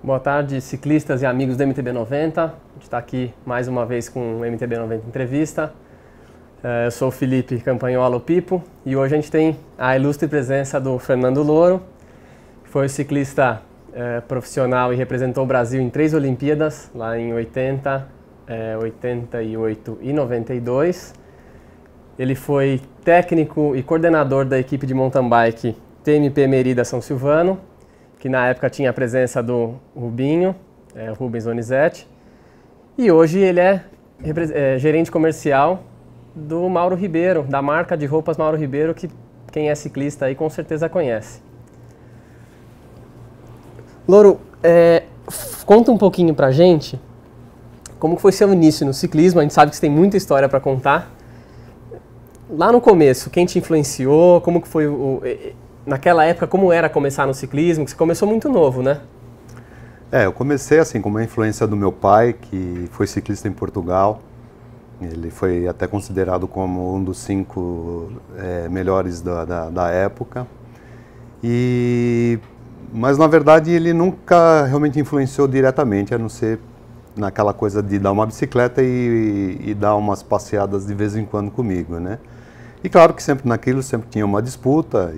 Boa tarde, ciclistas e amigos do MTB90. A gente está aqui mais uma vez com o MTB90 Entrevista. Eu sou o Felipe Campagnolo Pipo e hoje a gente tem a ilustre presença do Fernando Louro, que foi ciclista profissional e representou o Brasil em 3 Olimpíadas, lá em 80, 88 e 92. Ele foi técnico e coordenador da equipe de mountain bike TMP Merida São Silvano, que na época tinha a presença do Rubinho, Rubens Donizete, e hoje ele é gerente comercial do Mauro Ribeiro, da marca de roupas Mauro Ribeiro, que quem é ciclista aí com certeza conhece. Louro, conta um pouquinho pra gente como foi seu início no ciclismo. A gente sabe que você tem muita história para contar. Lá no começo, quem te influenciou, como que foi naquela época, como era começar no ciclismo? Que você começou muito novo, né? Eu comecei assim com uma influência do meu pai, que foi ciclista em Portugal. Ele foi até considerado como um dos 5 melhores da época. Mas na verdade ele nunca realmente influenciou diretamente, a não ser naquela coisa de dar uma bicicleta e dar umas passeadas de vez em quando comigo, né? E claro que sempre tinha uma disputa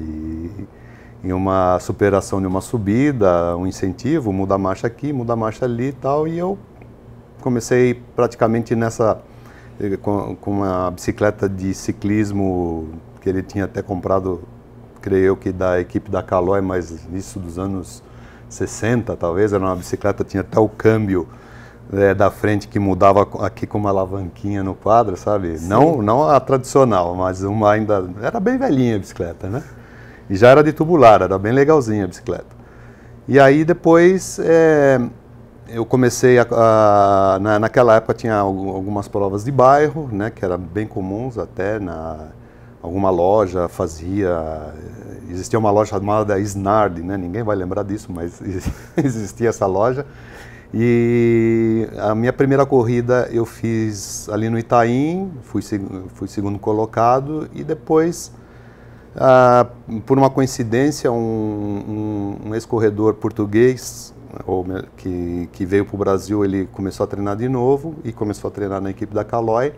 e uma superação de uma subida, um incentivo, muda a marcha aqui, muda a marcha ali e tal. E eu comecei praticamente com uma bicicleta de ciclismo que ele tinha até comprado, creio eu, que da equipe da Caloi, mas isso dos anos 60 talvez. Era uma bicicleta, tinha até o câmbio da frente que mudava aqui com uma alavanquinha no quadro, sabe? Não a tradicional, mas uma ainda... Era bem velhinha a bicicleta, né? E já era de tubular, era bem legalzinha a bicicleta. E aí depois eu comecei naquela época tinha algumas provas de bairro, né? Que eram bem comuns até, alguma loja existia uma loja chamada Snard, né? Ninguém vai lembrar disso, mas existia essa loja. E a minha primeira corrida eu fiz ali no Itaim, fui segundo colocado, e depois, por uma coincidência, um ex-corredor português que veio para o Brasil, ele começou a treinar de novo e começou a treinar na equipe da Caloi.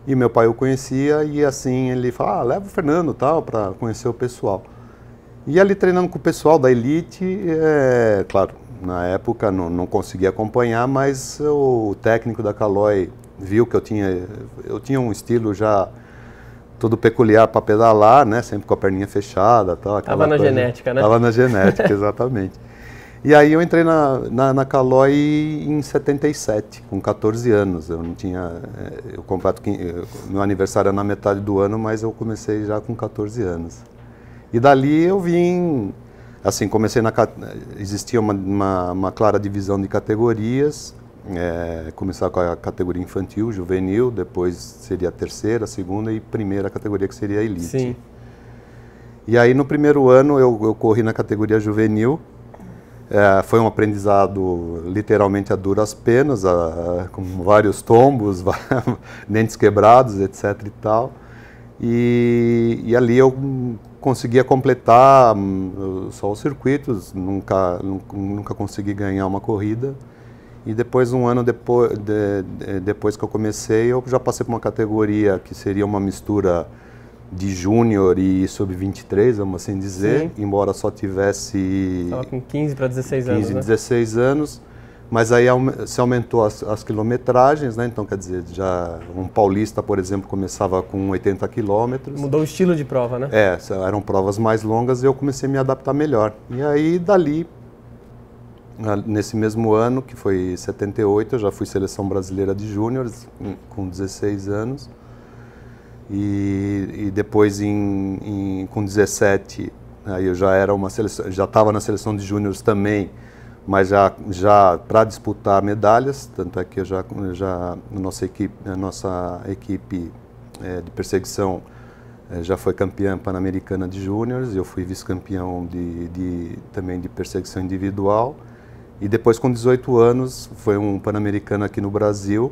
E meu pai o conhecia e assim ele falou, leva o Fernando tal para conhecer o pessoal. E ali treinando com o pessoal da Elite, claro, na época não conseguia acompanhar, mas o técnico da Caloi viu que eu tinha um estilo já todo peculiar para pedalar, né? Sempre com a perninha fechada. Estava na genética, né? Estava na genética, exatamente. E aí eu entrei na Caloi em 77, com 14 anos. Eu não tinha... meu aniversário era na metade do ano, mas eu comecei já com 14 anos. E dali eu vim... Assim, existia uma clara divisão de categorias, começar com a categoria infantil, juvenil, depois seria a terceira, a segunda e primeira categoria, que seria a elite. Sim. E aí no primeiro ano eu corri na categoria juvenil, foi um aprendizado literalmente a duras penas, com vários tombos, dentes quebrados, etc. e tal. E ali eu conseguia completar só os circuitos, nunca consegui ganhar uma corrida. E depois, um ano depois que eu comecei, eu já passei por uma categoria que seria uma mistura de júnior e sub-23, vamos assim dizer, Sim. Embora só tivesse... Estava com 15 para 16 anos, 15, né? 16 anos. Mas aí se aumentou as quilometragens, né? Então, quer dizer, já um paulista, por exemplo, começava com 80 quilômetros. Mudou o estilo de prova, né? Eram provas mais longas e eu comecei a me adaptar melhor. E aí, dali, nesse mesmo ano, que foi 78, eu já fui seleção brasileira de júniores, com 16 anos. E depois, com 17, aí eu já estava na seleção de júniores também, mas já para disputar medalhas, tanto é que a nossa equipe de perseguição já foi campeã pan-americana de júniores, eu fui vice-campeão também de perseguição individual, e depois com 18 anos foi um pan-americano aqui no Brasil,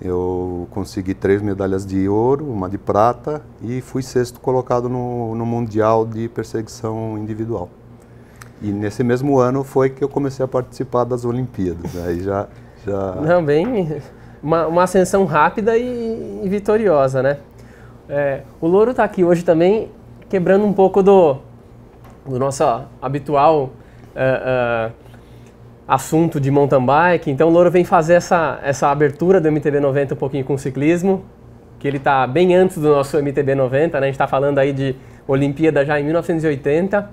eu consegui 3 medalhas de ouro, uma de prata, e fui 6º colocado no Mundial de Perseguição Individual. E nesse mesmo ano foi que eu comecei a participar das Olimpíadas. Aí já... Não, bem... Uma ascensão rápida e vitoriosa, né? O Louro está aqui hoje também quebrando um pouco do nosso habitual assunto de mountain bike. Então o Louro vem fazer essa abertura do MTB 90 um pouquinho com o ciclismo, que ele está bem antes do nosso MTB 90, né? A gente está falando aí de Olimpíada já em 1980.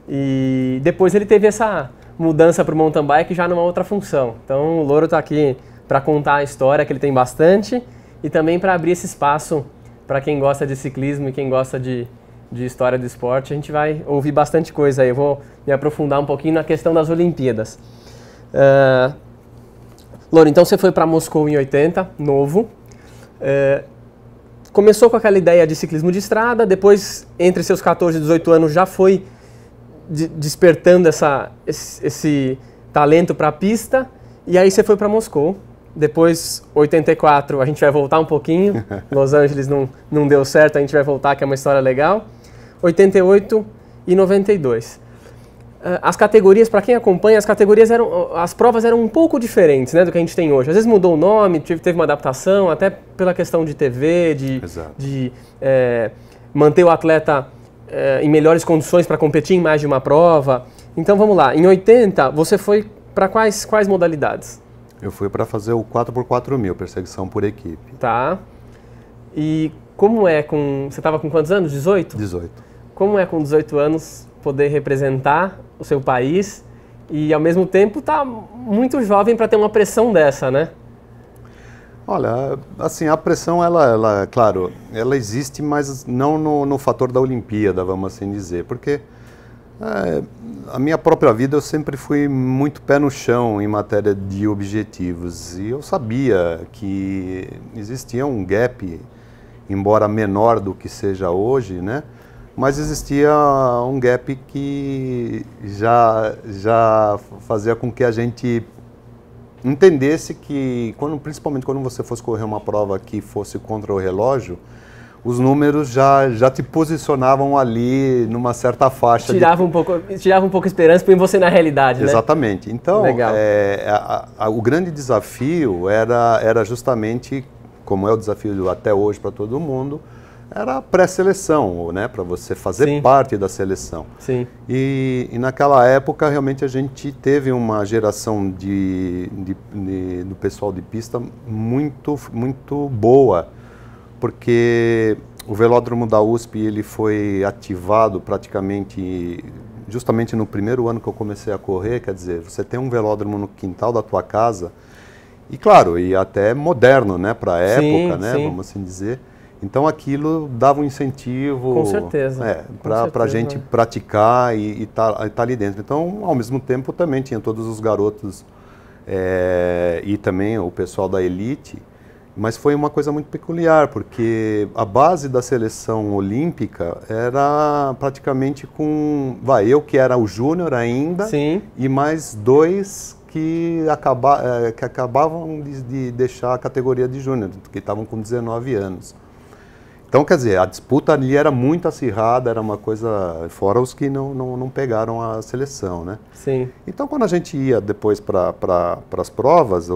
E depois ele teve essa mudança para o mountain bike já numa outra função. Então o Louro está aqui para contar a história, que ele tem bastante, e também para abrir esse espaço para quem gosta de ciclismo e quem gosta de história do esporte. A gente vai ouvir bastante coisa aí. Eu vou me aprofundar um pouquinho na questão das Olimpíadas. Louro, então você foi para Moscou em 80, novo. Começou com aquela ideia de ciclismo de estrada, depois, entre seus 14 e 18 anos, já foi despertando esse talento para a pista, e aí você foi para Moscou. Depois, 84, a gente vai voltar um pouquinho. Los Angeles não deu certo, a gente vai voltar, que é uma história legal. 88 e 92. As categorias, para quem acompanha, as provas eram um pouco diferentes, né, do que a gente tem hoje. Às vezes mudou o nome, teve uma adaptação, até pela questão de TV, de manter o atleta em melhores condições para competir em mais de uma prova. Então vamos lá, em 80 você foi para quais modalidades? Eu fui para fazer o 4x4.000, perseguição por equipe. Tá. E como é você estava com quantos anos? 18? 18. Como é com 18 anos poder representar o seu país e ao mesmo tempo tá muito jovem para ter uma pressão dessa, né? Olha, assim, a pressão, ela claro, ela existe, mas não no fator da Olimpíada, vamos assim dizer, porque a minha própria vida eu sempre fui muito pé no chão em matéria de objetivos, e eu sabia que existia um gap, embora menor do que seja hoje, né? Mas existia um gap que já fazia com que a gente entendesse que, principalmente quando você fosse correr uma prova que fosse contra o relógio, os números já te posicionavam ali numa certa faixa. Tirava um pouco a esperança, põe você na realidade, né? Exatamente. Então, o grande desafio era justamente, como é o desafio até hoje para todo mundo, era a pré-seleção, né, para você fazer parte da seleção. Sim. E naquela época, realmente, a gente teve uma geração do pessoal de pista muito boa, porque o velódromo da USP ele foi ativado praticamente, justamente no primeiro ano que eu comecei a correr. Quer dizer, você tem um velódromo no quintal da tua casa, e claro, e até moderno, né, para a época, né, vamos assim dizer. Então aquilo dava um incentivo, com certeza, para a gente praticar e tá ali dentro. Então, ao mesmo tempo, também tinha todos os garotos e também o pessoal da elite, mas foi uma coisa muito peculiar, porque a base da seleção olímpica era praticamente eu que era o júnior ainda, e mais dois que acabavam de deixar a categoria de júnior, que estavam com 19 anos. Então, quer dizer, a disputa ali era muito acirrada, era uma coisa, fora os que não pegaram a seleção, né? Sim. Então, quando a gente ia depois para as provas,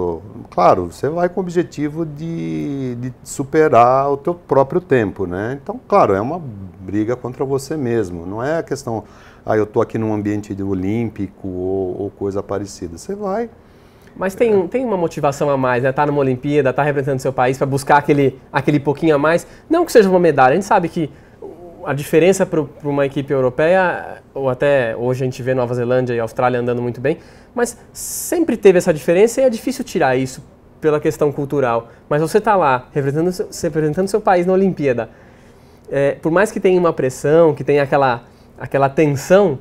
claro, você vai com o objetivo de superar o teu próprio tempo, né? Então, claro, é uma briga contra você mesmo, não é a questão, eu estou aqui num ambiente olímpico ou coisa parecida. Você vai... Mas tem uma motivação a mais, né? Tá numa Olimpíada, tá representando seu país para buscar aquele pouquinho a mais. Não que seja uma medalha, a gente sabe que a diferença para uma equipe europeia, ou até hoje a gente vê Nova Zelândia e Austrália andando muito bem, mas sempre teve essa diferença e é difícil tirar isso pela questão cultural. Mas você tá lá, representando seu país na Olimpíada, por mais que tenha uma pressão, que tenha aquela tensão,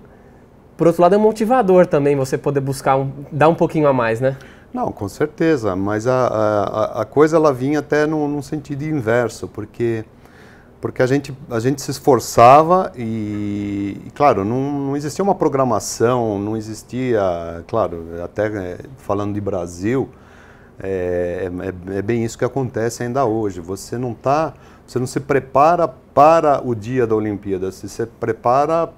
por outro lado, é motivador também você poder buscar, dar um pouquinho a mais, né? Não, com certeza, mas a coisa ela vinha até num sentido inverso, porque a gente se esforçava e claro, não existia uma programação, não existia, claro, até falando de Brasil, é bem isso que acontece ainda hoje. Você não se prepara para o dia da Olimpíada, você se prepara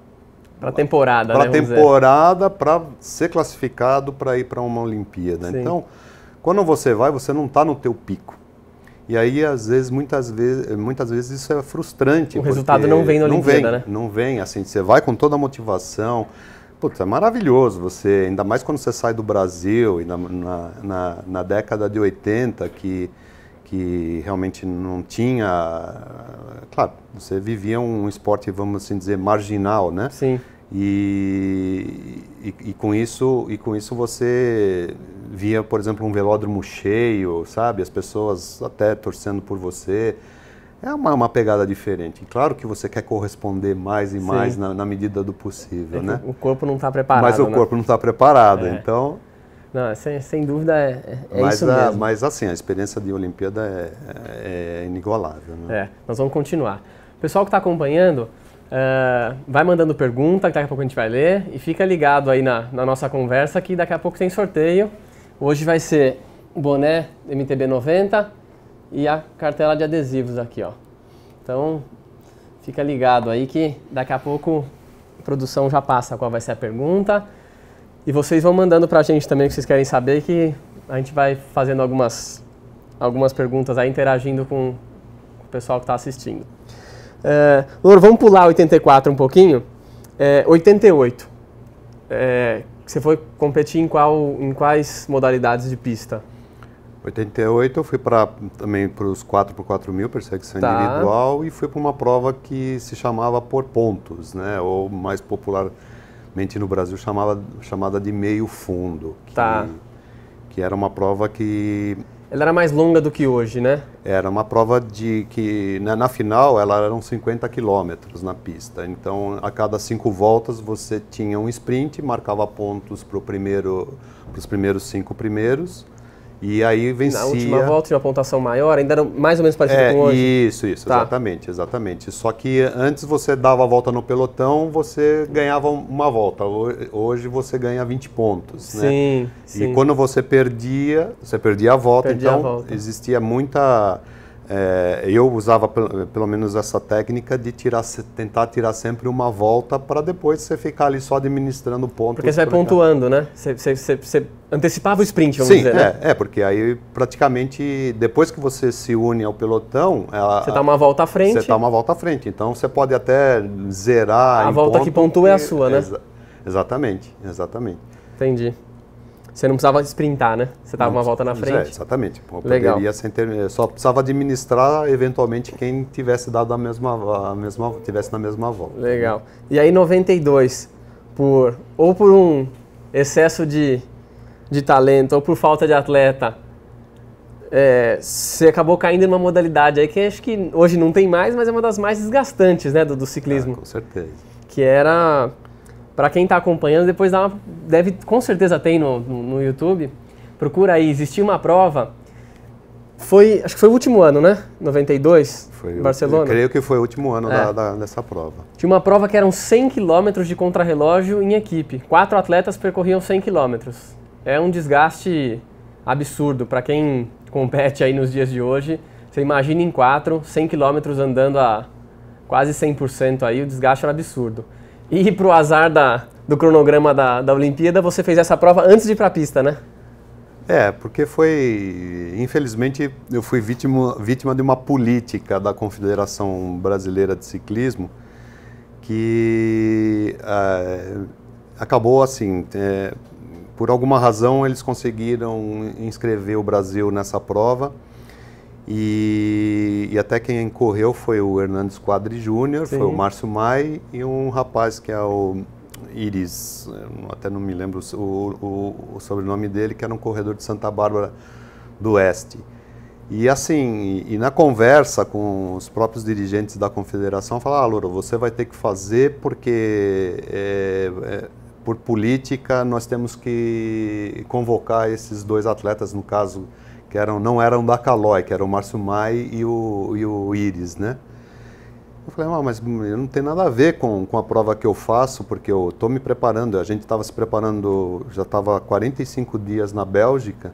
Para temporada, para né? temporada, para ser classificado para ir para uma Olimpíada. Sim. Então, quando você vai, você não está no teu pico. E aí, às vezes, muitas vezes isso é frustrante. O resultado não vem na Olimpíada, né? Não vem, assim, você vai com toda a motivação. Putz, é maravilhoso você, ainda mais quando você sai do Brasil, e na década de 80, que realmente não tinha... Claro, você vivia um esporte, vamos assim dizer, marginal, né? Sim. E com isso você via, por exemplo, um velódromo cheio, sabe? As pessoas até torcendo por você. É uma pegada diferente. E claro que você quer corresponder mais e mais na medida do possível, né? O corpo não está preparado. Mas o corpo não está preparado, então... Não, sem dúvida é isso mesmo. Mas assim, a experiência de Olimpíada é inigualável, né? Nós vamos continuar. O pessoal que está acompanhando, vai mandando pergunta, que daqui a pouco a gente vai ler, e fica ligado aí na nossa conversa, que daqui a pouco tem sorteio. Hoje vai ser o boné MTB 90 e a cartela de adesivos aqui, ó. Então, fica ligado aí que daqui a pouco a produção já passa qual vai ser a pergunta. E vocês vão mandando pra gente também o que vocês querem saber, que a gente vai fazendo algumas perguntas aí, interagindo com o pessoal que está assistindo. Louro, vamos pular 84 um pouquinho. 88. Você foi competir em quais modalidades de pista? 88 eu fui também para os 4x4.000, perseguição individual, e fui para uma prova que se chamava por pontos, né? Ou mais popularmente no Brasil chamada de meio fundo. Que era uma prova que... Ela era mais longa do que hoje, né? Era uma prova que na final ela eram 50 quilômetros na pista. Então, a cada 5 voltas você tinha um sprint, marcava pontos para os primeiros 5 primeiros. E aí vencia... Na última volta tinha uma pontuação maior, ainda era mais ou menos parecido com hoje? Isso, exatamente. Só que antes você dava a volta no pelotão, você ganhava uma volta. Hoje você ganha 20 pontos, né? Sim. E quando você perdia a volta. Existia muita... eu usava pelo menos essa técnica de tentar tirar sempre uma volta para depois você ficar ali só administrando pontos. Porque você vai pontuando, né? Você antecipava o sprint, vamos dizer, né? Porque aí praticamente depois que você se une ao pelotão... Você está uma volta à frente. Você está uma volta à frente, então você pode até zerar a volta que pontua é a sua, né? Exatamente. Entendi. Você não precisava sprintar, né? Você estava uma volta na frente. Exatamente. Legal. Só precisava administrar, eventualmente, quem tivesse dado tivesse na mesma volta. Legal. E aí, 92, ou por um excesso de talento, ou por falta de atleta, você acabou caindo em uma modalidade aí que acho que hoje não tem mais, mas é uma das mais desgastantes, né, do ciclismo. Com certeza. Que era... Para quem está acompanhando, depois com certeza tem no YouTube, procura aí, existia uma prova, acho que foi o último ano, né? 92, Barcelona? Eu creio que foi o último ano dessa prova. Tinha uma prova que eram 100 km de contrarrelógio em equipe, 4 atletas percorriam 100 km. É um desgaste absurdo para quem compete aí nos dias de hoje. Você imagina em 100 km andando a quase 100% aí, o desgaste era absurdo. E pro azar do cronograma da Olimpíada, você fez essa prova antes de ir para a pista, né? Porque infelizmente, eu fui vítima de uma política da Confederação Brasileira de Ciclismo que acabou assim, por alguma razão eles conseguiram inscrever o Brasil nessa prova. E até quem correu foi o Hernandes Quadri Júnior, foi o Márcio Mai e um rapaz que é o Iris, até não me lembro o sobrenome dele, que era um corredor de Santa Bárbara do Oeste. E assim, na conversa com os próprios dirigentes da confederação, falaram: Louro, você vai ter que fazer porque por política nós temos que convocar esses 2 atletas, no caso, que não eram da Caloi, que eram o Márcio Mai e o Iris, né? Eu falei, mas não tem nada a ver com a prova que eu faço, porque eu estou me preparando, a gente estava se preparando, já estava 45 dias na Bélgica,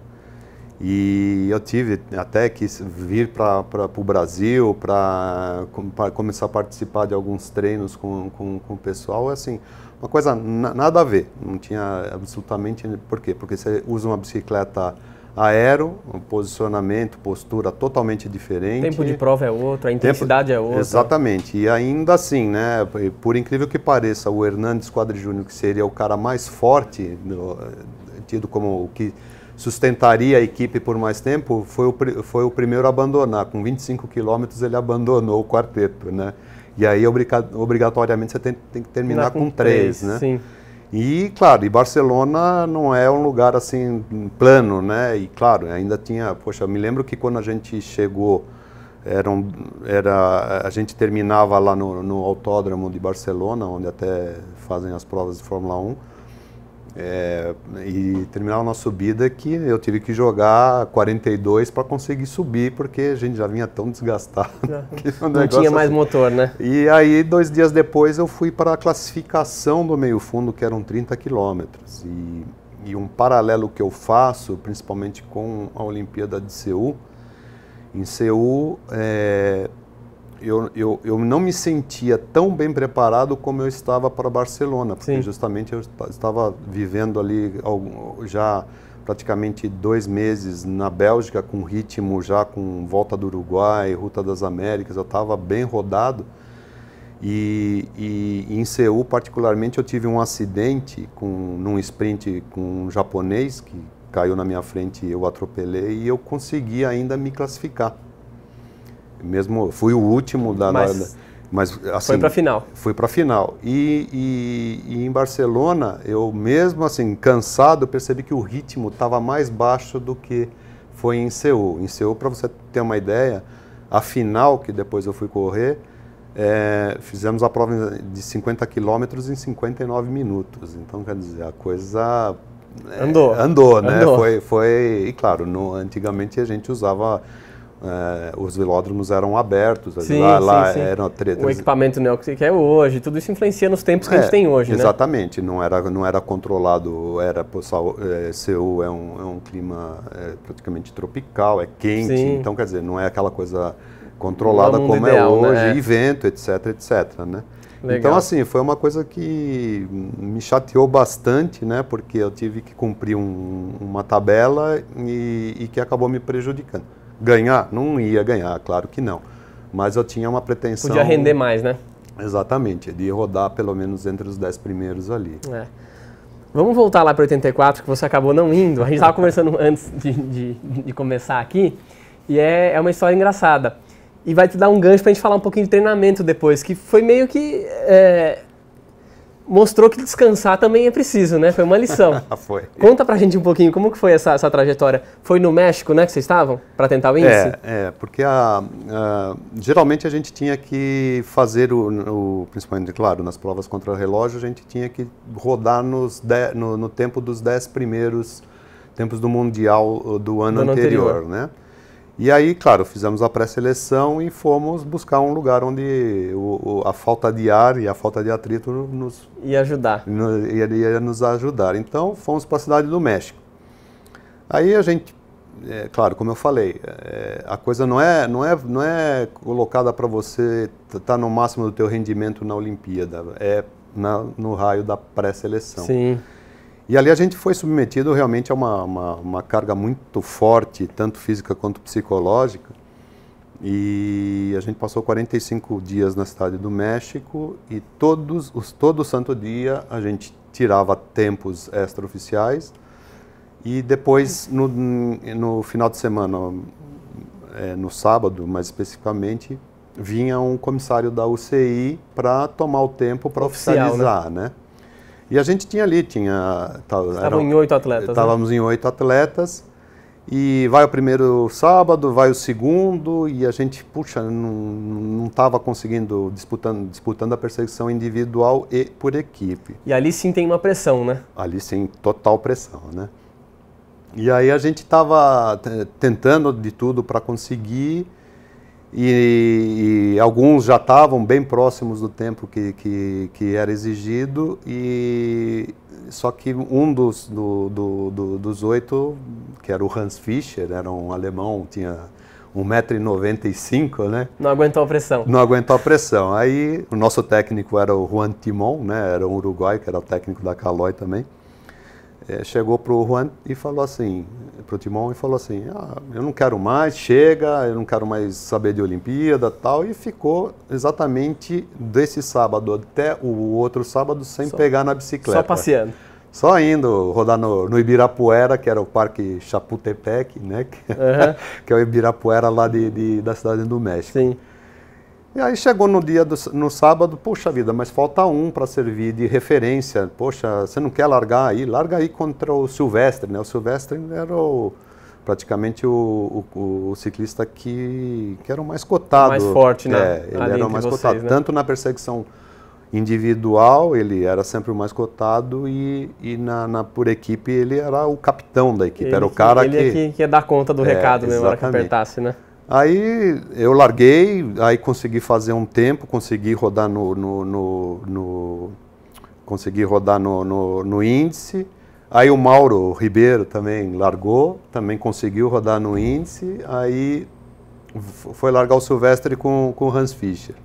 e eu tive até que vir para o Brasil, para começar a participar de alguns treinos com o pessoal, assim, uma coisa nada a ver, não tinha absolutamente... Por quê? Porque você usa uma bicicleta aero, um posicionamento, postura totalmente diferente. O tempo de prova é outro, a intensidade é outra. Exatamente, e ainda assim, né, por incrível que pareça, o Hernandes Quadri Júnior, que seria o cara mais forte, tido como o que sustentaria a equipe por mais tempo, foi o primeiro a abandonar. Com 25 quilômetros ele abandonou o quarteto, né? E aí obrigatoriamente você tem que terminar com 3, né? Sim. E claro, e Barcelona não é um lugar assim plano, né? E claro, ainda tinha, poxa, eu me lembro que quando a gente chegou, a gente terminava lá no autódromo de Barcelona, onde até fazem as provas de Fórmula 1. E terminava a nossa subida que eu tive que jogar 42 para conseguir subir, porque a gente já vinha tão desgastado. Não tinha mais motor, né? E aí, 2 dias depois, eu fui para a classificação do meio fundo, que eram 30 quilômetros. E um paralelo que eu faço, principalmente com a Olimpíada de Seul, em Seul, eu não me sentia tão bem preparado como eu estava para Barcelona, porque Sim. justamente eu estava vivendo ali já praticamente 2 meses na Bélgica, com ritmo já com volta do Uruguai, Ruta das Américas, eu estava bem rodado. E em Seul, particularmente, eu tive um acidente num sprint com um japonês que caiu na minha frente, eu atropelei e eu consegui ainda me classificar. Mesmo fui o último mas assim, foi para a final. Fui para a final. E em Barcelona, eu mesmo assim cansado, percebi que o ritmo estava mais baixo do que foi em Seul. Em Seul, para você ter uma ideia, a final que depois eu fui correr, fizemos a prova de 50 quilômetros em 59 minutos. Então, quer dizer, a coisa andou, né? Andou. E claro, antigamente a gente usava os velódromos eram abertos, sim. eram o equipamento que é hoje, tudo isso influencia nos tempos que a gente tem hoje, exatamente, né? Não era controlado, Seul é um clima praticamente tropical, é quente, sim. Então quer dizer, não é aquela coisa controlada como ideal, é hoje, né? E vento, etc, né? Legal. Então assim, foi uma coisa que me chateou bastante, né? Porque eu tive que cumprir uma tabela e que acabou me prejudicando. Ganhar? Não ia ganhar, claro que não. Mas eu tinha uma pretensão... Podia render mais, né? Exatamente, de rodar pelo menos entre os 10 primeiros ali. Vamos voltar lá para 84, que você acabou não indo. A gente estava conversando antes de começar aqui, e é uma história engraçada. E vai te dar um gancho para a gente falar um pouquinho de treinamento depois, que foi meio que... mostrou que descansar também é preciso, né? Foi uma lição. Foi. Conta pra gente um pouquinho, como que foi essa trajetória? Foi no México, né, que vocês estavam? Para tentar o índice? Porque geralmente a gente tinha que fazer, principalmente, claro, nas provas contra relógio, a gente tinha que rodar no tempo dos 10 primeiros tempos do Mundial do ano anterior, né? E aí, claro, fizemos a pré-seleção e fomos buscar um lugar onde a falta de ar e a falta de atrito ia ajudar. Ia nos ajudar. Então, fomos para a cidade do México. Aí a gente, claro, como eu falei, a coisa não é colocada para você estar no máximo do teu rendimento na Olimpíada, no raio da pré-seleção. Sim. E ali a gente foi submetido realmente a uma carga muito forte, tanto física quanto psicológica. E a gente passou 45 dias na cidade do México e todo santo dia a gente tirava tempos extraoficiais. E depois, no final de semana, no sábado mais especificamente, vinha um comissário da UCI para tomar o tempo para oficializar, né? E a gente tinha ali, Estavam em 8 atletas. Estávamos em 8 atletas. E vai o primeiro sábado, vai o segundo, e a gente, puxa, não estava conseguindo, disputando a perseguição individual e por equipe. E ali sim tem uma pressão, né? Ali sim, total pressão, né? E aí a gente estava tentando de tudo para conseguir, e alguns já estavam bem próximos do tempo que era exigido, só que um dos 8, que era o Hans Fischer, era um alemão, tinha 1,95 m, né? Não aguentou a pressão. Não aguentou a pressão. Aí o nosso técnico era o Juan Timon, né? Era um uruguaio, que era o técnico da Caloi também. Chegou para o Juan e falou assim, para o Timon, e falou assim, eu não quero mais, chega, eu não quero mais saber de Olimpíada e tal. E ficou exatamente desse sábado até o outro sábado sem pegar na bicicleta. Só passeando. Só indo rodar no Ibirapuera, que era o Parque Chapultepec, né? Que é o Ibirapuera lá da Cidade do México. Sim. E aí chegou no sábado, poxa vida, mas falta um para servir de referência. Poxa, você não quer largar aí? Larga aí contra o Silvestre, né? O Silvestre era praticamente o ciclista que era o mais cotado. Mais forte, né? Ele era o mais cotado. Né? Tanto na perseguição individual, ele era sempre o mais cotado e por equipe ele era o capitão da equipe. Era o cara que ia dar conta do recado mesmo, na hora que apertasse, né? Aí eu larguei, aí consegui fazer um tempo, consegui rodar no índice. Aí o Mauro Ribeiro também largou, também conseguiu rodar no índice. Aí foi largar o Silvestre com o Hans Fischer.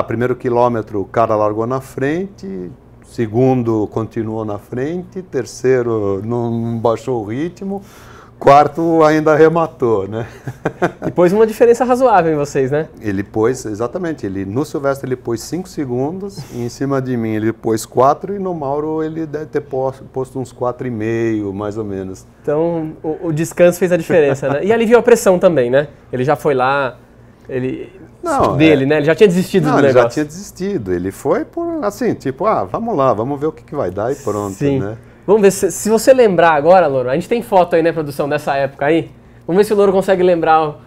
Primeiro quilômetro o cara largou na frente, segundo continuou na frente, terceiro não baixou o ritmo. Quarto ainda arrematou, né? E pôs uma diferença razoável em vocês, né? Ele pôs, exatamente, no Silvestre ele pôs 5 segundos, e em cima de mim ele pôs 4 e no Mauro ele deve ter posto uns 4,5, mais ou menos. Então o descanso fez a diferença, né? E aliviou a pressão também, né? Ele já foi lá, né? Ele já tinha desistido do negócio. Ele já tinha desistido, ele foi por, assim, tipo, vamos lá, vamos ver o que vai dar e pronto, Sim. Né? Vamos ver, se você lembrar agora, Louro, a gente tem foto aí, né, produção, dessa época aí. Vamos ver se o Louro consegue lembrar.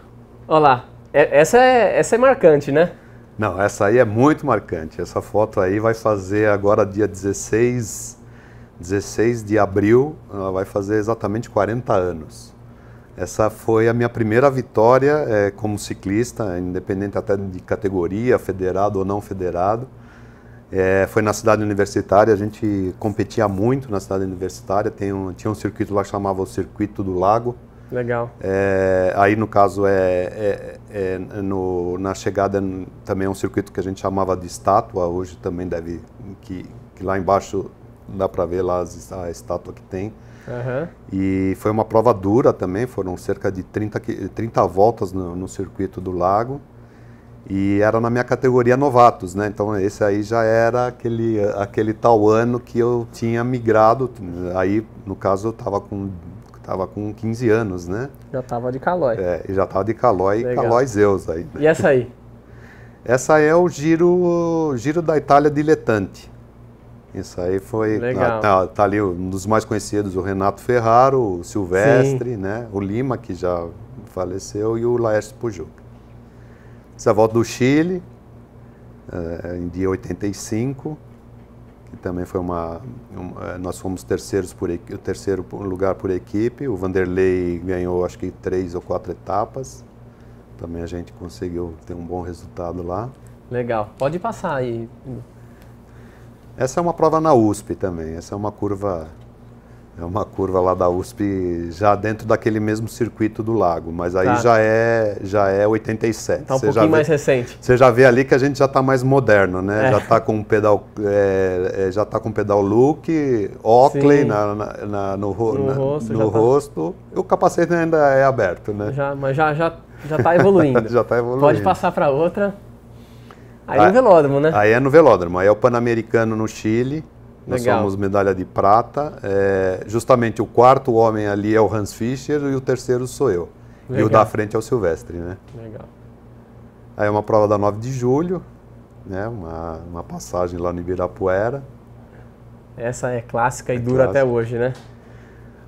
Olha lá, essa é marcante, né? Não, essa aí é muito marcante. Essa foto aí vai fazer agora dia 16 de abril, ela vai fazer exatamente 40 anos. Essa foi a minha primeira vitória como ciclista, independente até de categoria, federado ou não federado. Foi na cidade universitária, a gente competia muito na cidade universitária, tinha um circuito lá que chamava o Circuito do Lago. Legal. Aí no caso na chegada também é um circuito que a gente chamava de estátua, hoje também que lá embaixo dá para ver lá a estátua que tem. Uhum. E foi uma prova dura também, foram cerca de 30 voltas no Circuito do Lago. E era na minha categoria novatos, né? Então esse aí já era aquele tal ano que eu tinha migrado. Aí, no caso, eu estava com 15 anos, né? Já estava de Caloi. Já estava de Caloi, Caloi Zeus aí. E essa aí? Essa é o Giro da Itália Dilettante. Isso aí foi... Legal. Tá ali um dos mais conhecidos, o Renato Ferraro, o Silvestre, né? O Lima, que já faleceu, e o Laércio Pujuca. Essa volta do Chile, em dia 85, que também foi nós fomos o terceiro lugar por equipe, o Vanderlei ganhou acho que 3 ou 4 etapas, também a gente conseguiu ter um bom resultado lá. Legal, pode passar aí. Essa é uma prova na USP também, essa é uma curva lá da USP, já dentro daquele mesmo circuito do lago, mas aí já é 87. Está um pouquinho mais recente. Você já vê ali que a gente já está mais moderno, né? Já está com pedal look, Oakley no rosto, e o capacete ainda é aberto, né? Mas já está evoluindo. Já está evoluindo. Pode passar para outra. Aí no velódromo, né? Aí é no velódromo, aí é o Pan-Americano no Chile. Nós Legal. somos medalha de prata. Justamente o quarto homem ali é o Hans Fischer e o terceiro sou eu. Legal. E o da frente é o Silvestre, né? Legal. Aí é uma prova da 9 de julho, né? Uma passagem lá no Ibirapuera. Essa é clássica e dura até hoje, né?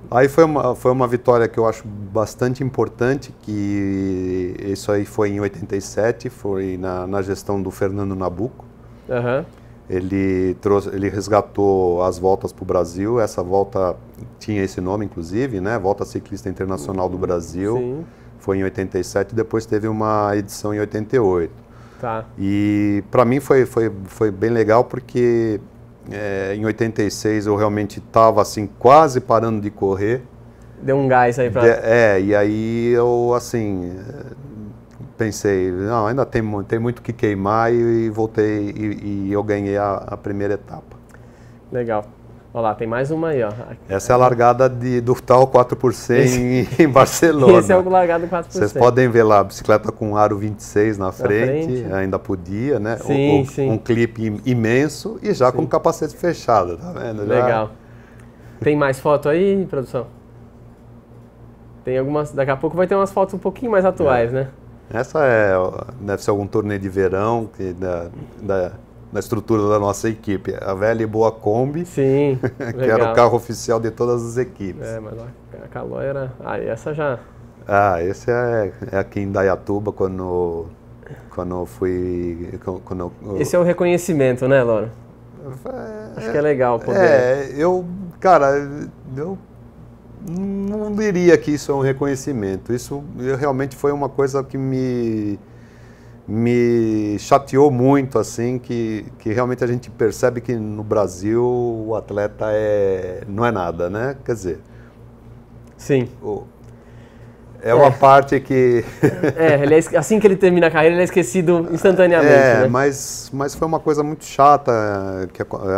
Aí foi uma vitória que eu acho bastante importante, que isso aí foi em 87, foi na gestão do Fernando Nabuco. Uhum. Ele resgatou as voltas para o Brasil. Essa volta tinha esse nome, inclusive, né? Volta Ciclista Internacional do Brasil. Sim. Foi em 87, depois teve uma edição em 88. Tá. E para mim foi bem legal porque em 86 eu realmente estava assim quase parando de correr. Deu um gás aí para... E aí eu assim... pensei, não, ainda tem muito que queimar e voltei e eu ganhei a primeira etapa. Legal. Olha lá, tem mais uma aí, ó. Essa é a largada do tal 4% em Barcelona. Esse é o largado 4%. Vocês podem ver lá, a bicicleta com aro 26 na frente, ainda podia, né? Sim, sim. Um clipe imenso e já com o capacete fechado, tá vendo? Legal. Tem mais foto aí, produção? Tem algumas, daqui a pouco vai ter umas fotos um pouquinho mais atuais, né? Essa deve ser algum torneio de verão da estrutura da nossa equipe. A velha e boa Kombi, sim, que era o carro oficial de todas as equipes. Mas a Caloi era... essa já... Esse é aqui em Dayatuba, quando eu fui... Esse é o reconhecimento, né, Loro? Acho que é legal poder... eu não diria que isso é um reconhecimento. Isso realmente foi uma coisa que me chateou muito, assim, que realmente a gente percebe que no Brasil o atleta não é nada, né? Quer dizer... Sim. Uma parte que... assim que ele termina a carreira, ele é esquecido instantaneamente, né? mas foi uma coisa muito chata,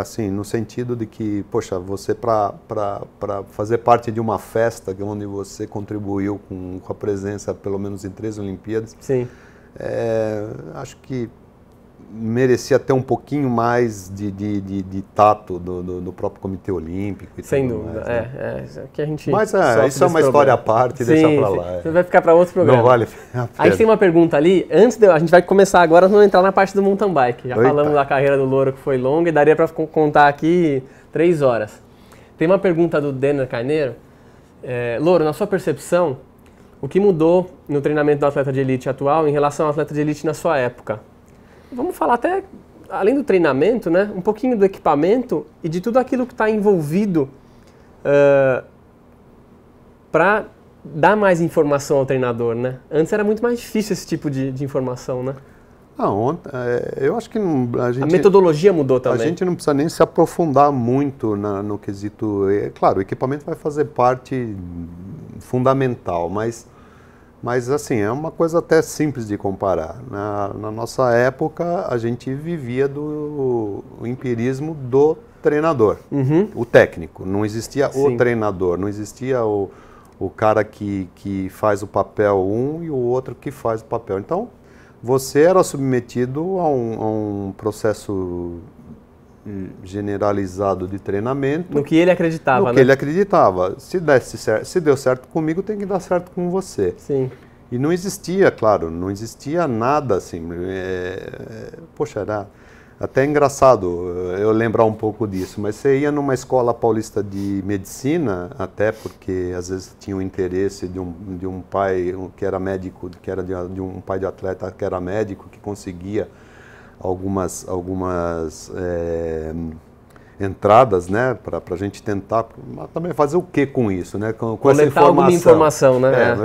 assim, no sentido de que, poxa, você para fazer parte de uma festa onde você contribuiu com a presença, pelo menos em 3 Olimpíadas, sim. Acho que merecia ter um pouquinho mais de tato do próprio Comitê Olímpico. E sem tudo dúvida, mais, né? Que a gente mas isso é uma história à parte, deixa pra lá. Você vai ficar para outro programa. Não vale a pena. Aí tem uma pergunta ali, a gente vai começar agora, vamos entrar na parte do mountain bike. Já falamos da carreira do Loro que foi longa e daria para contar aqui 3 horas. Tem uma pergunta do Denner Carneiro. Loro, na sua percepção, o que mudou no treinamento do atleta de elite atual em relação ao atleta de elite na sua época? Vamos falar até, além do treinamento, né, um pouquinho do equipamento e de tudo aquilo que está envolvido para dar mais informação ao treinador, né? Antes era muito mais difícil esse tipo de informação, né? Eu acho que a metodologia mudou também. A gente não precisa nem se aprofundar muito no quesito... Claro, o equipamento vai fazer parte fundamental, mas assim, é uma coisa até simples de comparar. Na nossa época, a gente vivia do empirismo do treinador, o técnico. Não existia o treinador, não existia o cara que faz o papel e o outro que faz o papel. Então, você era submetido a um processo generalizado de treinamento. No que ele acreditava, né? No que ele acreditava. Se deu certo comigo, tem que dar certo com você. Sim. E não existia, claro, não existia nada assim. Poxa, era até engraçado eu lembrar um pouco disso, mas você ia numa escola paulista de medicina, até porque às vezes tinha o interesse de um pai que era médico, que era de um pai de atleta que era médico, que conseguia algumas entradas, né, para a gente tentar também fazer o que com isso, né, com essa informação. Alguma informação, né?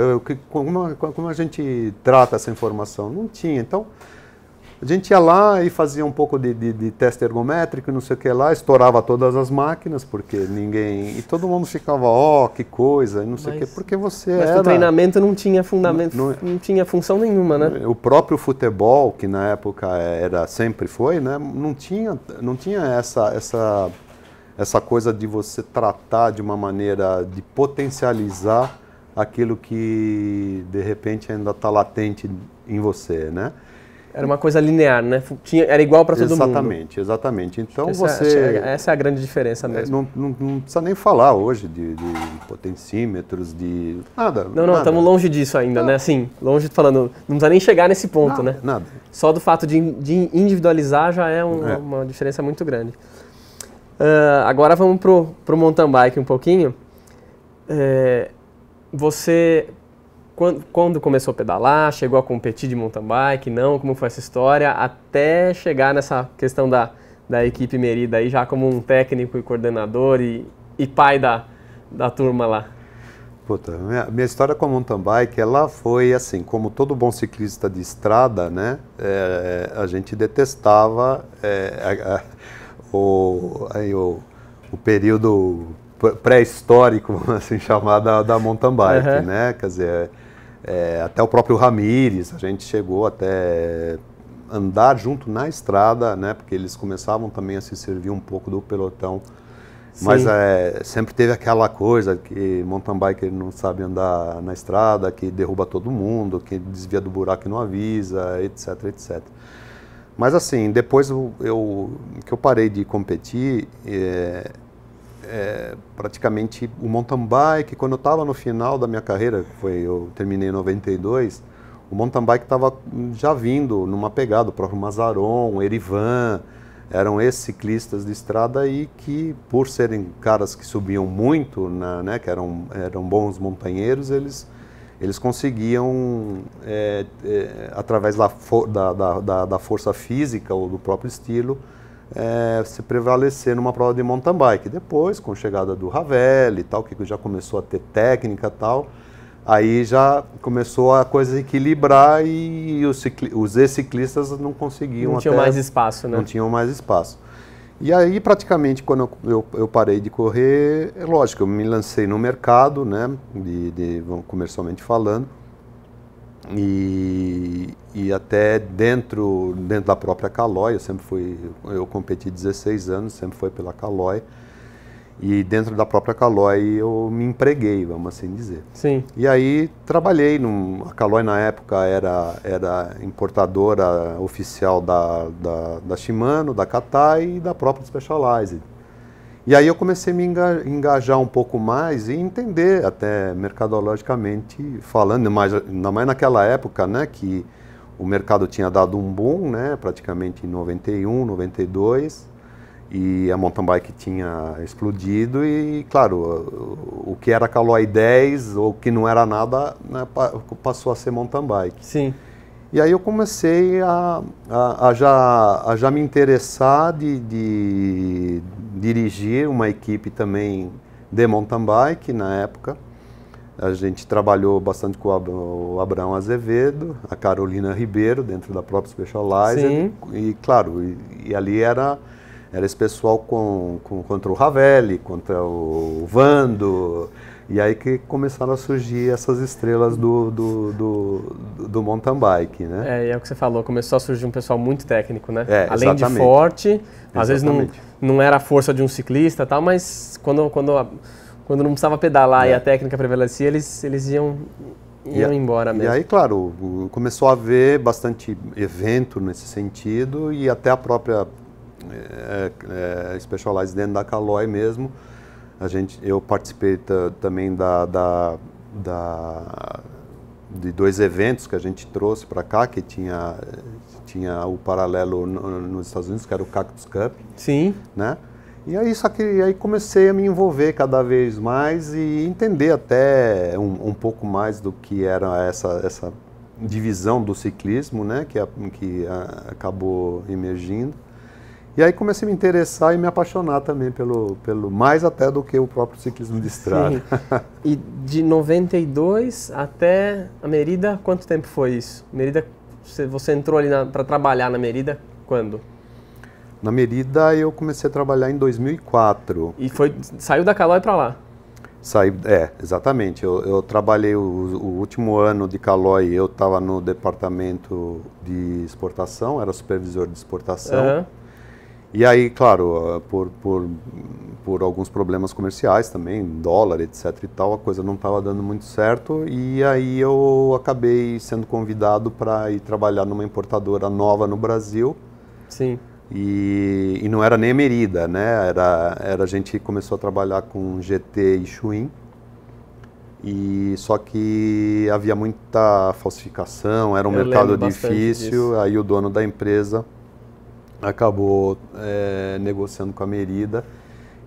Como a gente trata essa informação? Não tinha, então a gente ia lá e fazia um pouco de teste ergométrico, não sei o que lá, estourava todas as máquinas, porque ninguém... E todo mundo ficava, que coisa, não sei o que, porque Mas o treinamento não tinha fundamento, não tinha função nenhuma, né? O próprio futebol, que na época sempre foi, né, não tinha essa coisa de você tratar de uma maneira de potencializar aquilo que, de repente, ainda está latente em você, né? Era uma coisa linear, né? Era igual para todo mundo. Exatamente. Então essa é a grande diferença mesmo. Não precisa nem falar hoje de potencímetros, de nada. Não, estamos longe disso ainda, né? Assim, longe de falando, não precisa nem chegar nesse ponto, né? Nada. Só do fato de individualizar já é uma diferença muito grande. Agora vamos pro mountain bike um pouquinho. Você... Quando começou a pedalar, chegou a competir de mountain bike, não? Como foi essa história? Até chegar nessa questão da equipe Merida aí, já como um técnico e coordenador e pai da turma lá. Puta, minha história com a mountain bike, ela foi assim, como todo bom ciclista de estrada, né? A gente detestava o período pré-histórico, assim, chamado da mountain bike, né? Quer dizer... até o próprio Ramírez, a gente chegou até andar junto na estrada, né? Porque eles começavam também a se servir um pouco do pelotão. Sim. Mas sempre teve aquela coisa que mountain biker não sabe andar na estrada, que derruba todo mundo, que desvia do buraco e não avisa, etc, etc. Mas assim, depois que eu parei de competir, praticamente o mountain bike, quando eu estava no final da minha carreira, eu terminei em 92, o mountain bike estava já vindo numa pegada, o próprio Mazaron, Erivan, eram esses ciclistas de estrada aí que, por serem caras que subiam muito, né, que eram bons montanheiros, eles conseguiam, através da força física ou do próprio estilo, se prevalecer numa prova de mountain bike. Depois, com a chegada do Ravel e tal, que já começou a ter técnica e tal, aí já começou a coisa equilibrar e os ex-ciclistas não conseguiam. Não tinham mais espaço, né? Não tinham mais espaço. E aí, praticamente, quando eu parei de correr, é lógico, eu me lancei no mercado, né, comercialmente falando, e até dentro da própria Caloi, eu competi 16 anos, sempre foi pela Caloi, e dentro da própria Caloi eu me empreguei, vamos assim dizer. Sim. E aí trabalhei, a Caloi na época era importadora oficial da Shimano, da Katai e da própria Specialized. E aí eu comecei a me engajar um pouco mais e entender até mercadologicamente falando, ainda mais naquela época, né, que o mercado tinha dado um boom, né, praticamente em 91, 92, e a mountain bike tinha explodido e, claro, o que era Caloi 10 ou que não era nada, né, passou a ser mountain bike. Sim. E aí eu comecei a já me interessar de dirigir uma equipe também de mountain bike na época. A gente trabalhou bastante com o Abraão Azevedo, a Carolina Ribeiro, dentro da própria Specialized. Sim. E claro, e ali era esse pessoal contra o Ravel, contra o Vando, e aí que começaram a surgir essas estrelas do mountain bike, né? E é o que você falou, começou a surgir um pessoal muito técnico, né? Além exatamente. De forte, às Exatamente. vezes não era a força de um ciclista, tal, mas quando não precisava pedalar e a técnica prevalecia, eles iam embora mesmo. E aí, claro, começou a haver bastante evento nesse sentido e até a própria Specialized dentro da Caloi mesmo. Eu participei também de 2 eventos que a gente trouxe para cá, que tinha o paralelo nos Estados Unidos, que era o Cactus Cup. Sim. Né? E aí, aí comecei a me envolver cada vez mais e entender até um pouco mais do que era essa divisão do ciclismo, né? que acabou emergindo. E aí comecei a me interessar e me apaixonar também pelo mais até do que o próprio ciclismo de estrada. Sim. E de 92 até a Merida, quanto tempo foi isso? Merida, você entrou ali para trabalhar na Merida quando? Na Merida eu comecei a trabalhar em 2004. E saiu da Caloi para lá? Exatamente. Eu trabalhei o último ano de Caloi, eu estava no departamento de exportação, era supervisor de exportação. Uhum. E aí, claro, por alguns problemas comerciais também, dólar, etc e tal, a coisa não estava dando muito certo. E aí eu acabei sendo convidado para ir trabalhar numa importadora nova no Brasil. Sim. E não era nem a Merida, né? A gente começou a trabalhar com GT e Schwinn. Só que havia muita falsificação, era um mercado difícil. Aí o dono da empresa acabou negociando com a Merida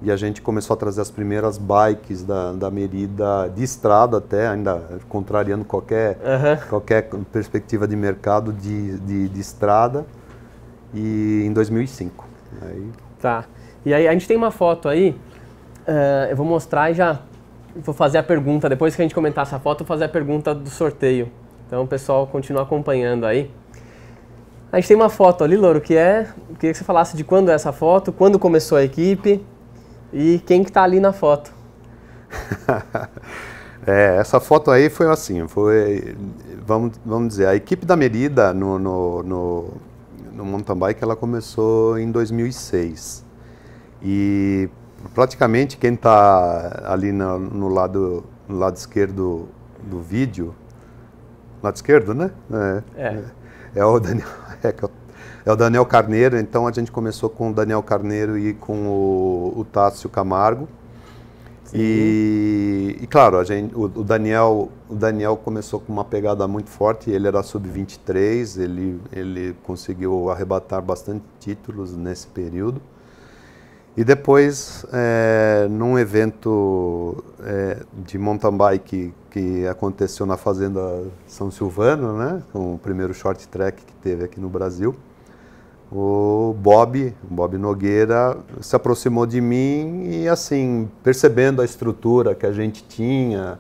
e a gente começou a trazer as primeiras bikes da Merida de estrada até, ainda contrariando qualquer perspectiva de mercado de estrada, e em 2005. Tá. E aí a gente tem uma foto aí, eu vou mostrar e já vou fazer a pergunta, depois que a gente comentar essa foto, eu vou fazer a pergunta do sorteio. Então o pessoal continua acompanhando aí. A gente tem uma foto ali, Louro, eu queria que você falasse de quando é essa foto, quando começou a equipe e quem que está ali na foto. Essa foto aí foi assim, vamos dizer, a equipe da Merida no mountain bike, ela começou em 2006. E praticamente quem está ali no lado esquerdo do vídeo, lado esquerdo, né? É o Daniel, é o Daniel Carneiro. Então a gente começou com o Daniel Carneiro e com o Tássio Camargo. E claro, o Daniel começou com uma pegada muito forte. Ele era sub-23, ele conseguiu arrebatar bastante títulos nesse período. E depois, num evento de mountain bike que aconteceu na Fazenda São Silvano, né, com o primeiro short track que teve aqui no Brasil, o Bob Nogueira se aproximou de mim e, assim, percebendo a estrutura que a gente tinha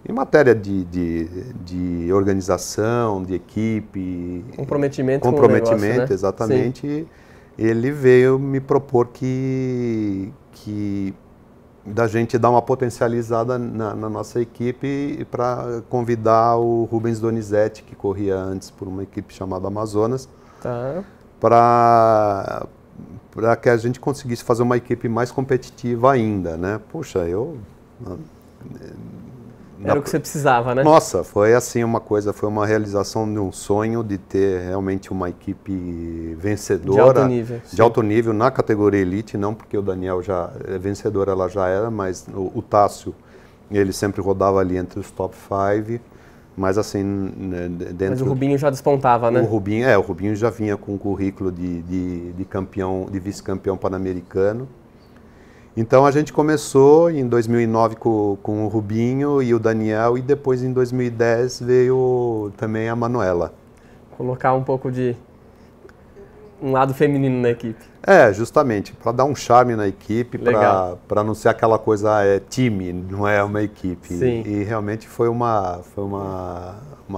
em matéria de organização, de equipe, comprometimento com o negócio, né? Exatamente. Sim. Ele veio me propor que da gente dar uma potencializada na nossa equipe para convidar o Rubens Donizete, que corria antes por uma equipe chamada Amazonas, para que a gente conseguisse fazer uma equipe mais competitiva ainda, né? Puxa, era o que você precisava, né? Nossa, foi assim foi uma realização de um sonho de ter realmente uma equipe vencedora. De alto nível. De alto nível na categoria Elite, não porque o Daniel já é vencedor, ela já era, mas o Tássio, ele sempre rodava ali entre os top 5, mas assim, dentro... Mas o Rubinho já despontava, né? O Rubinho já vinha com um currículo de campeão, de vice-campeão pan-americano. Então a gente começou em 2009 com o Rubinho e o Daniel, e depois em 2010 veio também a Manuela. Colocar um pouco de um lado feminino na equipe. Justamente, para dar um charme na equipe, para não ser aquela coisa, time, não é uma equipe. Sim. E realmente foi uma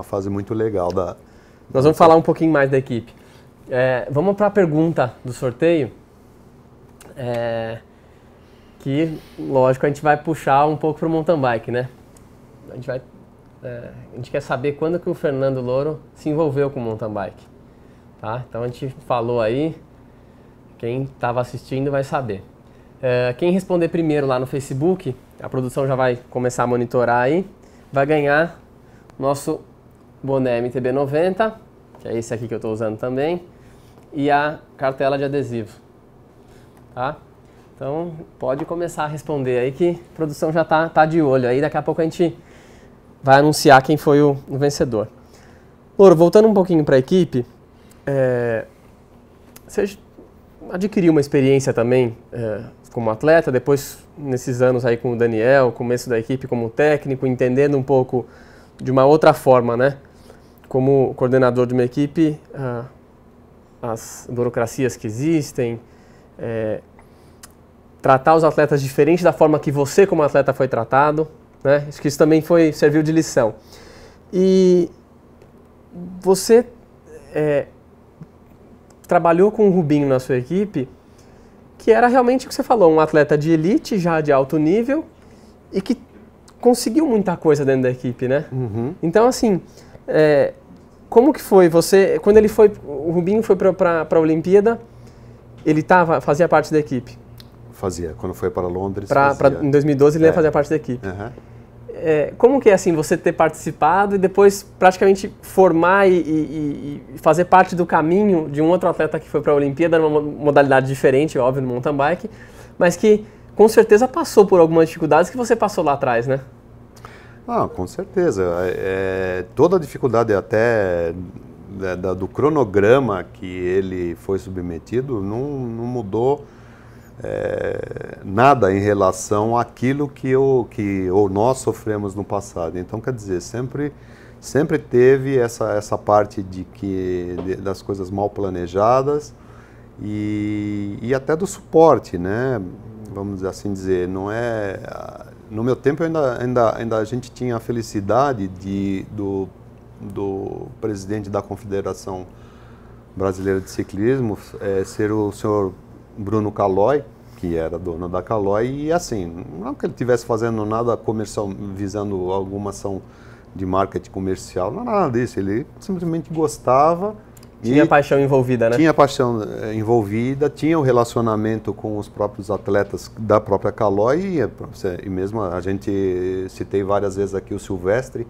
fase muito legal. Nós vamos falar um pouquinho mais da equipe. Vamos para a pergunta do sorteio. Que, lógico, a gente vai puxar um pouco para o mountain bike, né? A gente quer saber quando que o Fernando Louro se envolveu com o mountain bike, tá? Então a gente falou aí, quem estava assistindo vai saber. Quem responder primeiro lá no Facebook, a produção já vai começar a monitorar aí, vai ganhar nosso boné MTB90, que é esse aqui que eu estou usando também, e a cartela de adesivo, tá? Então, pode começar a responder aí que a produção já tá de olho. Aí daqui a pouco a gente vai anunciar quem foi o vencedor. Louro, voltando um pouquinho para a equipe, você adquiriu uma experiência também como atleta, depois nesses anos aí com o Daniel, começo da equipe como técnico, entendendo um pouco de uma outra forma, né? Como coordenador de uma equipe, as burocracias que existem, tratar os atletas diferente da forma que você como atleta foi tratado, né? Acho que isso também serviu de lição. E você trabalhou com o Rubinho na sua equipe, que era realmente o que você falou, um atleta de elite, já de alto nível, e que conseguiu muita coisa dentro da equipe, né? Uhum. Então, assim, como que foi você, quando o Rubinho foi para a Olimpíada, ele fazia parte da equipe? Fazia, quando foi para Londres. Em 2012 ele ia fazer parte da equipe. Uhum. Como que é assim, você ter participado e depois praticamente formar e fazer parte do caminho de um outro atleta que foi para a Olimpíada, numa modalidade diferente, óbvio, no mountain bike, mas que com certeza passou por algumas dificuldades que você passou lá atrás, né? Com certeza. Toda a dificuldade até do cronograma que ele foi submetido não mudou nada em relação àquilo que nós sofremos no passado. Então, quer dizer, sempre teve essa parte das coisas mal planejadas e até do suporte, né? Vamos assim dizer, não é... No meu tempo ainda a gente tinha a felicidade do presidente da Confederação Brasileira de Ciclismo ser o senhor Bruno Calói, que era dono da Caloi, e assim, não que ele estivesse fazendo nada comercial, visando alguma ação de marketing comercial, não nada disso, ele simplesmente gostava. Tinha paixão envolvida, né? Tinha paixão envolvida, tinha o relacionamento com os próprios atletas da própria Caloi, e mesmo a gente citei várias vezes aqui o Silvestre.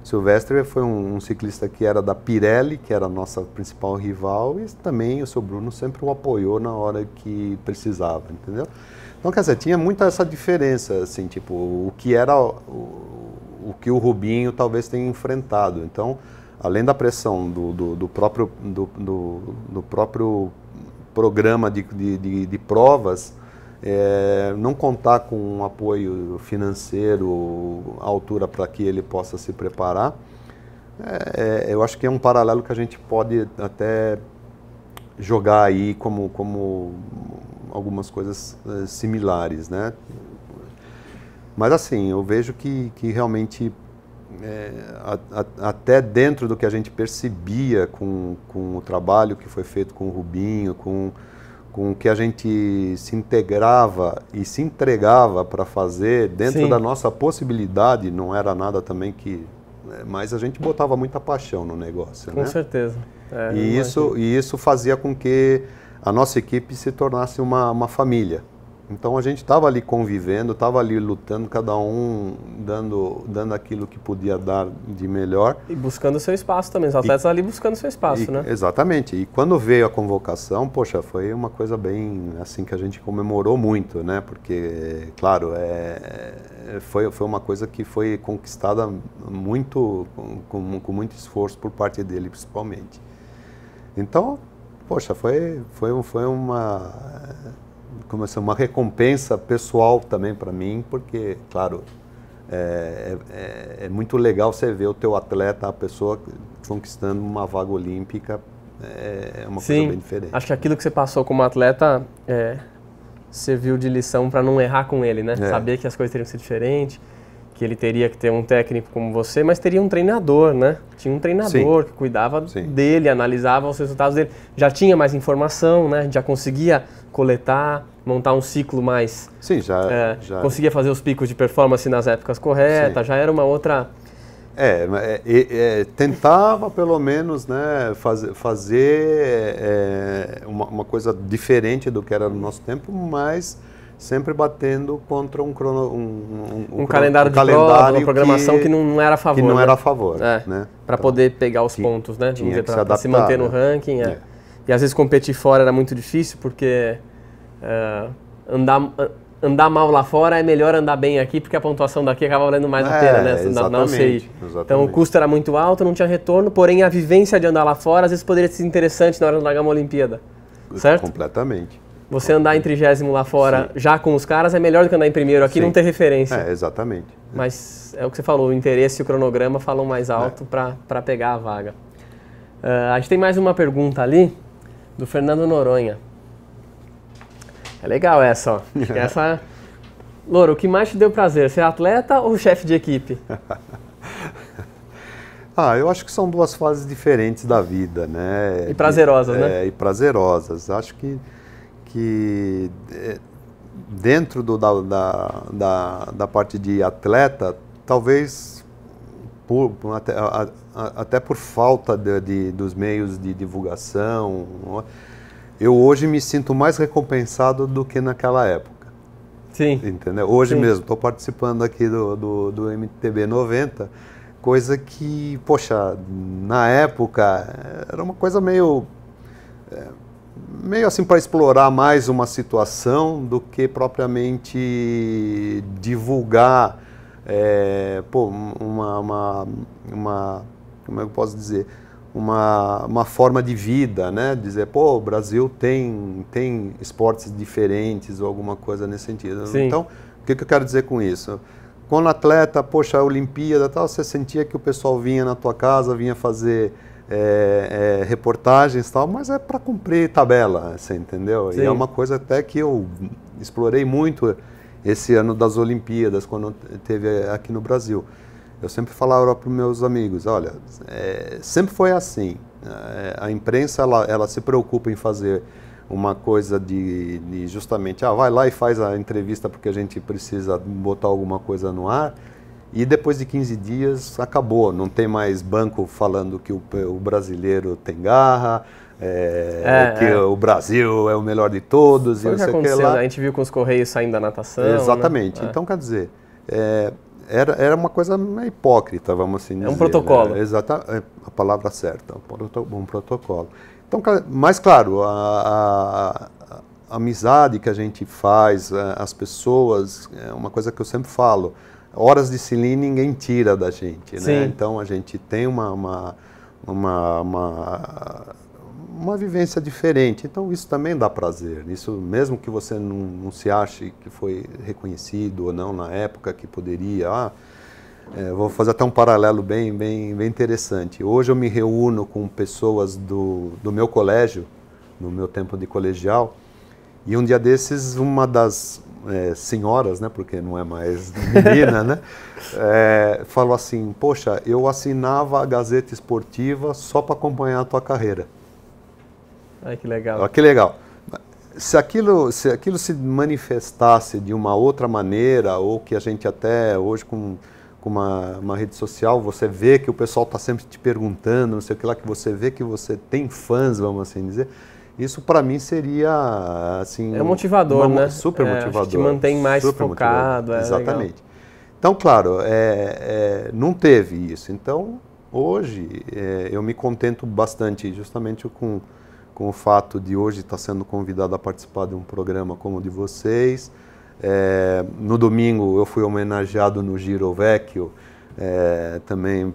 O Silvestre foi um ciclista que era da Pirelli, que era a nossa principal rival, e também o seu Bruno sempre o apoiou na hora que precisava, entendeu? Então, quer dizer, tinha muita essa diferença, assim, tipo, o que era o que o Rubinho talvez tenha enfrentado. Então, além da pressão do próprio programa de provas, não contar com um apoio financeiro à altura para que ele possa se preparar, eu acho que é um paralelo que a gente pode até jogar aí como algumas coisas similares, né? Mas assim, eu vejo que realmente até dentro do que a gente percebia com o trabalho que foi feito com o Rubinho, com o que a gente se integrava e se entregava para fazer dentro Sim. da nossa possibilidade, não era nada também que... mas a gente botava muita paixão no negócio, Com né? certeza. E isso fazia com que a nossa equipe se tornasse uma família. Então a gente estava ali convivendo, estava ali lutando, cada um dando aquilo que podia dar de melhor. E buscando o seu espaço também, os atletas ali buscando o seu espaço, né? Exatamente. E quando veio a convocação, poxa, foi uma coisa bem assim que a gente comemorou muito, né? Porque, claro, foi uma coisa que foi conquistada muito, com muito esforço por parte dele, principalmente. Então, poxa, foi uma recompensa pessoal também para mim, porque, claro, é muito legal você ver o teu atleta, a pessoa conquistando uma vaga olímpica, é uma coisa bem diferente. Acho que aquilo que você passou como atleta serviu de lição para não errar com ele, né? Saber que as coisas teriam que ser diferentes, que ele teria que ter um técnico como você, mas teria um treinador, né? Tinha um treinador que cuidava dele, analisava os resultados dele, já tinha mais informação, né? Já conseguia coletar, montar um ciclo mais... Sim, já conseguia fazer os picos de performance nas épocas corretas, já era uma outra... tentava pelo menos, né, fazer uma coisa diferente do que era no nosso tempo, mas sempre batendo contra um calendário de prova, uma programação que não era a favor. Que não era a favor, né? Para poder pegar os pontos, né? Para se manter no ranking. E às vezes competir fora era muito difícil, porque andar mal lá fora é melhor andar bem aqui, porque a pontuação daqui acaba valendo mais a pena, né? Na UCI. Então o custo era muito alto, não tinha retorno, porém a vivência de andar lá fora às vezes poderia ser interessante na hora de largar uma Olimpíada, certo? Completamente. Você andar em 30º lá fora já com os caras é melhor do que andar em primeiro aqui, não ter referência. Exatamente. Mas é o que você falou, o interesse e o cronograma falam mais alto para pegar a vaga. A gente tem mais uma pergunta ali, do Fernando Noronha. É legal essa, ó. Acho que essa... Louro, o que mais te deu prazer, ser atleta ou chefe de equipe? Eu acho que são duas fases diferentes da vida, né? E prazerosas, né? E prazerosas. Acho que dentro da parte de atleta, talvez até por falta dos meios de divulgação, eu hoje me sinto mais recompensado do que naquela época. Sim. Entendeu? Hoje mesmo, estou participando aqui do MTB 90, coisa que, poxa, na época era uma coisa meio assim para explorar mais uma situação do que propriamente divulgar como eu posso dizer, uma forma de vida, né? Dizer, o Brasil tem esportes diferentes ou alguma coisa nesse sentido. Sim. Então, o que eu quero dizer com isso? Quando atleta, poxa, a Olimpíada, tal, você sentia que o pessoal vinha na tua casa, vinha fazer reportagens e tal, mas é para cumprir tabela, você entendeu? Sim. E é uma coisa até que eu explorei muito esse ano das Olimpíadas, quando teve aqui no Brasil. Eu sempre falava para os meus amigos, olha, sempre foi assim, a imprensa ela se preocupa em fazer uma coisa de justamente, vai lá e faz a entrevista porque a gente precisa botar alguma coisa no ar, e depois de 15 dias acabou, não tem mais banco falando que o brasileiro tem garra, que o Brasil é o melhor de todos. Foi o que aconteceu, né? A gente viu com os Correios saindo da natação. Exatamente, né? Então quer dizer, era uma coisa meio hipócrita, vamos assim dizer. É um protocolo. Né? A palavra certa, um protocolo. Então, mas claro, a amizade que a gente faz, as pessoas, é uma coisa que eu sempre falo, horas de Selim ninguém tira da gente, né? Então a gente tem uma vivência diferente, então isso também dá prazer, isso mesmo que você não se ache que foi reconhecido ou não na época que poderia, vou fazer até um paralelo bem interessante. Hoje eu me reúno com pessoas do meu colégio, no meu tempo de colegial, e um dia desses uma das senhoras, né, porque não é mais menina, né, falou assim, poxa, eu assinava a Gazeta Esportiva só para acompanhar a tua carreira. Ai, que legal. Olha que legal. Se aquilo se manifestasse de uma outra maneira, ou que a gente até hoje com uma rede social, você vê que o pessoal está sempre te perguntando, não sei o que lá, que você vê que você tem fãs, vamos assim dizer, isso para mim seria assim... É motivador, né? Super motivador. Acho que te mantém mais focado. Exatamente. Legal. Então, claro, não teve isso. Então, hoje, eu me contento bastante justamente com o fato de hoje estar sendo convidado a participar de um programa como o de vocês. No domingo eu fui homenageado no Giro Vecchio, também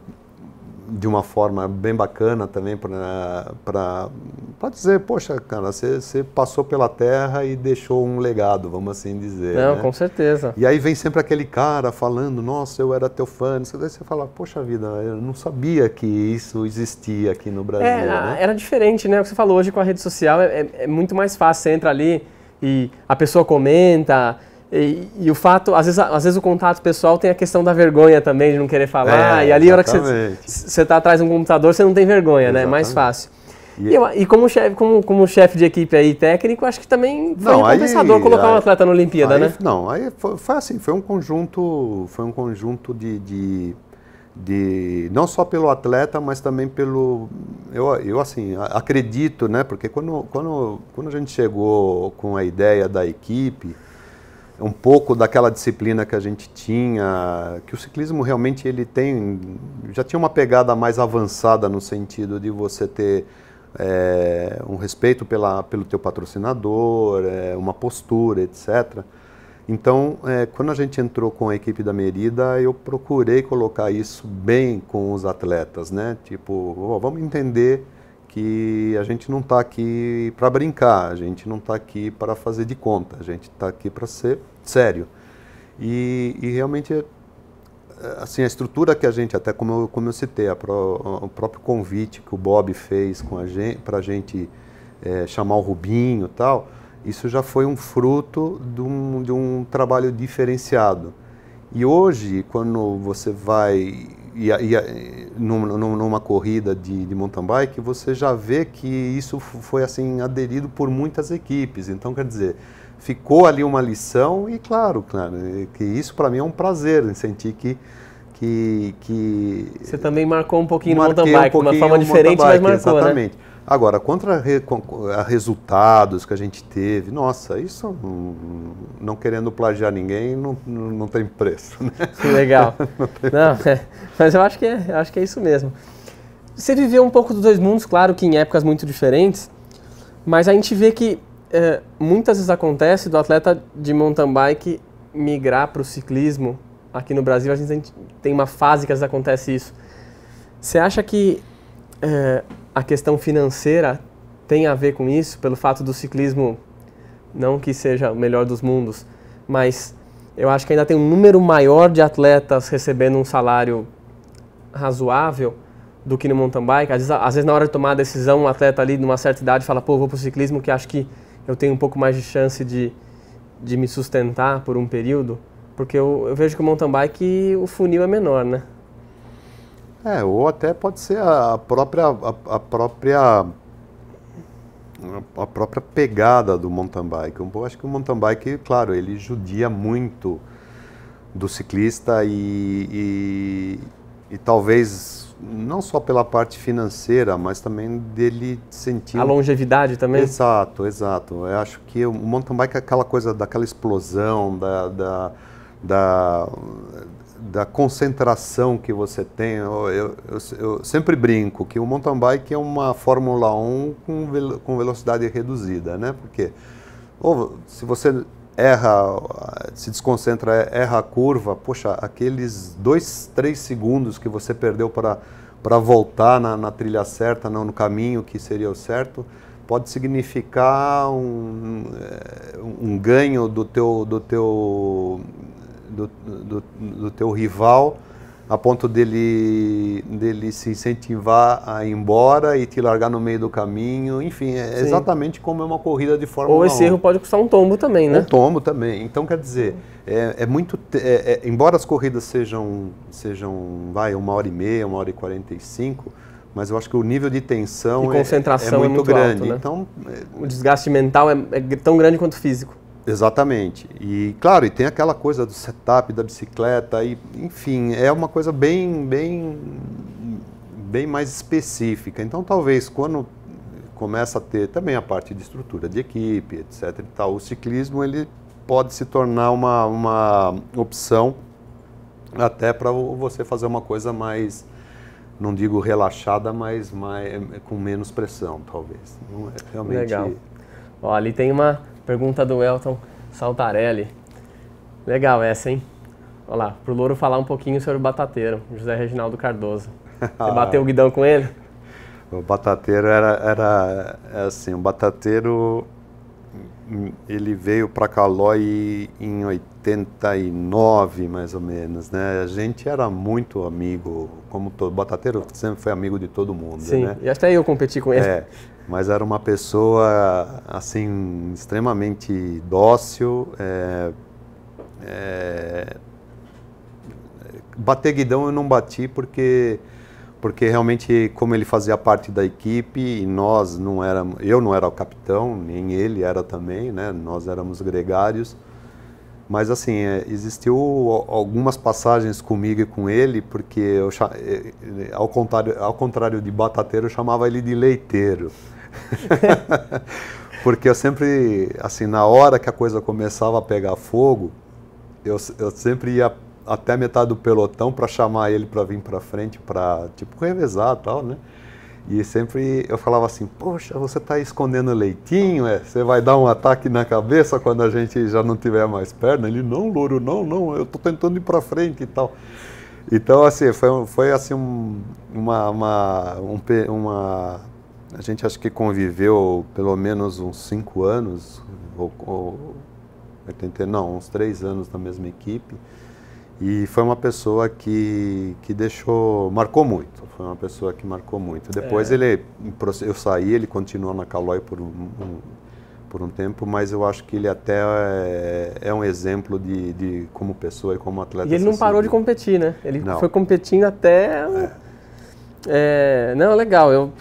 de uma forma bem bacana também para dizer, poxa, cara, você passou pela terra e deixou um legado, vamos assim dizer. Não, né? Com certeza. E aí vem sempre aquele cara falando, nossa, eu era teu fã, daí você fala, poxa vida, eu não sabia que isso existia aqui no Brasil. Né? Era diferente, né? O que você falou hoje com a rede social é muito mais fácil, você entra ali e a pessoa comenta. E o fato, às vezes o contato pessoal tem a questão da vergonha também, de não querer falar, e ali a hora que você está atrás de um computador, você não tem vergonha, né? É mais fácil. E como chefe de equipe aí técnico, acho que também foi recompensador colocar um atleta na Olimpíada, né? Não, aí foi assim, foi um conjunto de não só pelo atleta, mas também pelo... Eu assim, acredito, né? Porque quando a gente chegou com a ideia da equipe, um pouco daquela disciplina que a gente tinha, que o ciclismo realmente ele já tinha uma pegada mais avançada no sentido de você ter um respeito pelo teu patrocinador, uma postura, etc. Então, quando a gente entrou com a equipe da Merida, eu procurei colocar isso bem com os atletas, né? Tipo, vamos entender que a gente não está aqui para brincar, a gente não está aqui para fazer de conta, a gente está aqui para ser sério. E realmente, assim, a estrutura que a gente, até como eu citei, o próprio convite que o Bob fez para a gente chamar o Rubinho e tal, isso já foi um fruto de um trabalho diferenciado. E hoje, quando você vai numa corrida de mountain bike, você já vê que isso foi assim aderido por muitas equipes. Então, quer dizer, ficou ali uma lição e, claro, que isso para mim é um prazer, sentir que você também marcou um pouquinho no mountain bike, de uma forma diferente, mas marcou, exatamente. Né? Agora, contra resultados que a gente teve, nossa, isso não querendo plagiar ninguém, não tem preço. Né? Legal. Mas eu acho que é isso mesmo. Você viveu um pouco dos dois mundos, claro que em épocas muito diferentes, mas a gente vê que muitas vezes acontece do atleta de mountain bike migrar para o ciclismo. Aqui no Brasil a gente tem uma fase que às vezes acontece isso. Você acha que a questão financeira tem a ver com isso, pelo fato do ciclismo, não que seja o melhor dos mundos, mas eu acho que ainda tem um número maior de atletas recebendo um salário razoável do que no mountain bike? Às vezes na hora de tomar a decisão, um atleta ali de uma certa idade fala, pô, vou pro ciclismo que acho que eu tenho um pouco mais de chance de me sustentar por um período, porque eu vejo que o mountain bike o funil é menor, né? Ou até pode ser a própria a própria pegada do mountain bike. Eu acho que o mountain bike, claro, ele judia muito do ciclista e talvez não só pela parte financeira, mas também dele sentir... A longevidade também? Exato, exato. Eu acho que o mountain bike é aquela coisa daquela explosão, da concentração que você tem. Eu sempre brinco que o mountain bike é uma Fórmula 1 com velocidade reduzida, né? Porque se você se desconcentra, erra a curva, poxa, aqueles 2, 3 segundos que você perdeu para voltar na trilha certa, no caminho que seria o certo, pode significar um ganho do teu rival, a ponto dele se incentivar a ir embora e te largar no meio do caminho. Enfim, é exatamente como é uma corrida de Fórmula 1. Ou esse erro pode custar um tombo também, né? Um tombo também. Então, quer dizer, embora as corridas sejam 1h30, 1h45, mas eu acho que o nível de tensão e concentração é muito grande. Alto, né? Então, o desgaste mental é tão grande quanto físico. Exatamente. E, claro, e tem aquela coisa do setup da bicicleta, enfim, é uma coisa bem mais específica. Então, talvez, quando começa a ter também a parte de estrutura de equipe, etc. e tal, o ciclismo ele pode se tornar uma opção até para você fazer uma coisa mais, não digo relaxada, mas com menos pressão, talvez. Não é realmente... Legal. Ó, ali tem uma pergunta do Elton Saltarelli. Legal essa, hein? Olha lá, pro Louro falar um pouquinho sobre o batateiro, José Reginaldo Cardoso. Você bateu o guidão com ele? O batateiro era assim, o batateiro ele veio para Calói em 89, mais ou menos, né? A gente era muito amigo, como todo batateiro sempre foi amigo de todo mundo, sim, né? E até eu competi com ele. Mas era uma pessoa assim extremamente dócil. Bater guidão eu não bati porque realmente, como ele fazia parte da equipe e eu não era o capitão, nem ele era também, né? Nós éramos gregários. Mas assim, existiu algumas passagens comigo e com ele, porque ao contrário de batateiro, eu chamava ele de leiteiro. Porque eu sempre, assim, na hora que a coisa começava a pegar fogo, eu sempre ia até a metade do pelotão para chamar ele para vir para frente, para tipo revezar e tal, né? E sempre eu falava assim, poxa, você está escondendo leitinho, você vai dar um ataque na cabeça quando a gente já não tiver mais perna? Ele, não, Louro, não, eu estou tentando ir para frente e tal. Então, assim, foi assim a gente acho que conviveu pelo menos uns 5 anos, uns 3 anos na mesma equipe. E foi uma pessoa que marcou muito, foi uma pessoa que marcou muito. Depois eu saí, ele continuou na Calói por um tempo, mas eu acho que ele até é um exemplo de como pessoa e como atleta. E ele não parou de competir, né? Ele foi competindo até... Não, legal, eu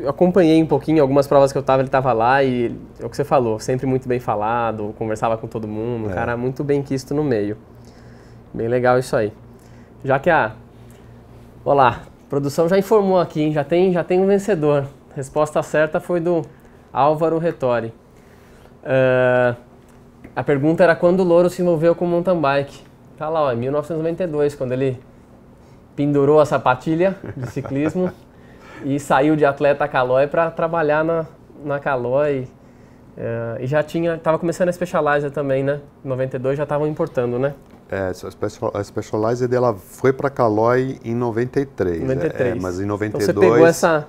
acompanhei um pouquinho, algumas provas que eu estava, ele estava lá e é o que você falou, sempre muito bem falado, conversava com todo mundo, um cara muito bem quisto no meio. Bem legal isso aí. Já que olá, a produção já informou aqui, hein? Já tem um vencedor. A resposta certa foi do Álvaro Retori. A pergunta era quando o Louro se envolveu com o mountain bike. Tá lá, ó, em 1992, quando ele pendurou a sapatilha de ciclismo e saiu de atleta Calói para trabalhar na Calói. E já estava começando a Specialized também, né? Em 92 já estavam importando, né? A Specialized ela foi para Calói em 93. Mas em 92... Então você pegou essa...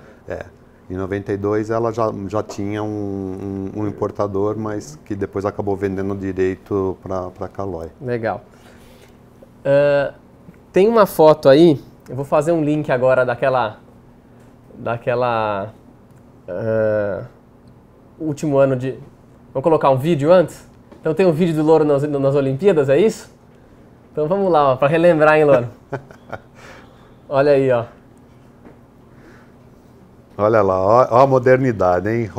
Em 92 ela já tinha um importador, mas que depois acabou vendendo direito para Calói. Legal. Tem uma foto aí, eu vou fazer um link agora daquela último ano de... Vamos colocar um vídeo antes? Então tem um vídeo do Louro nas Olimpíadas, é isso? Então vamos lá, para relembrar, hein, Louro? Olha aí, ó. Olha lá, ó a modernidade, hein?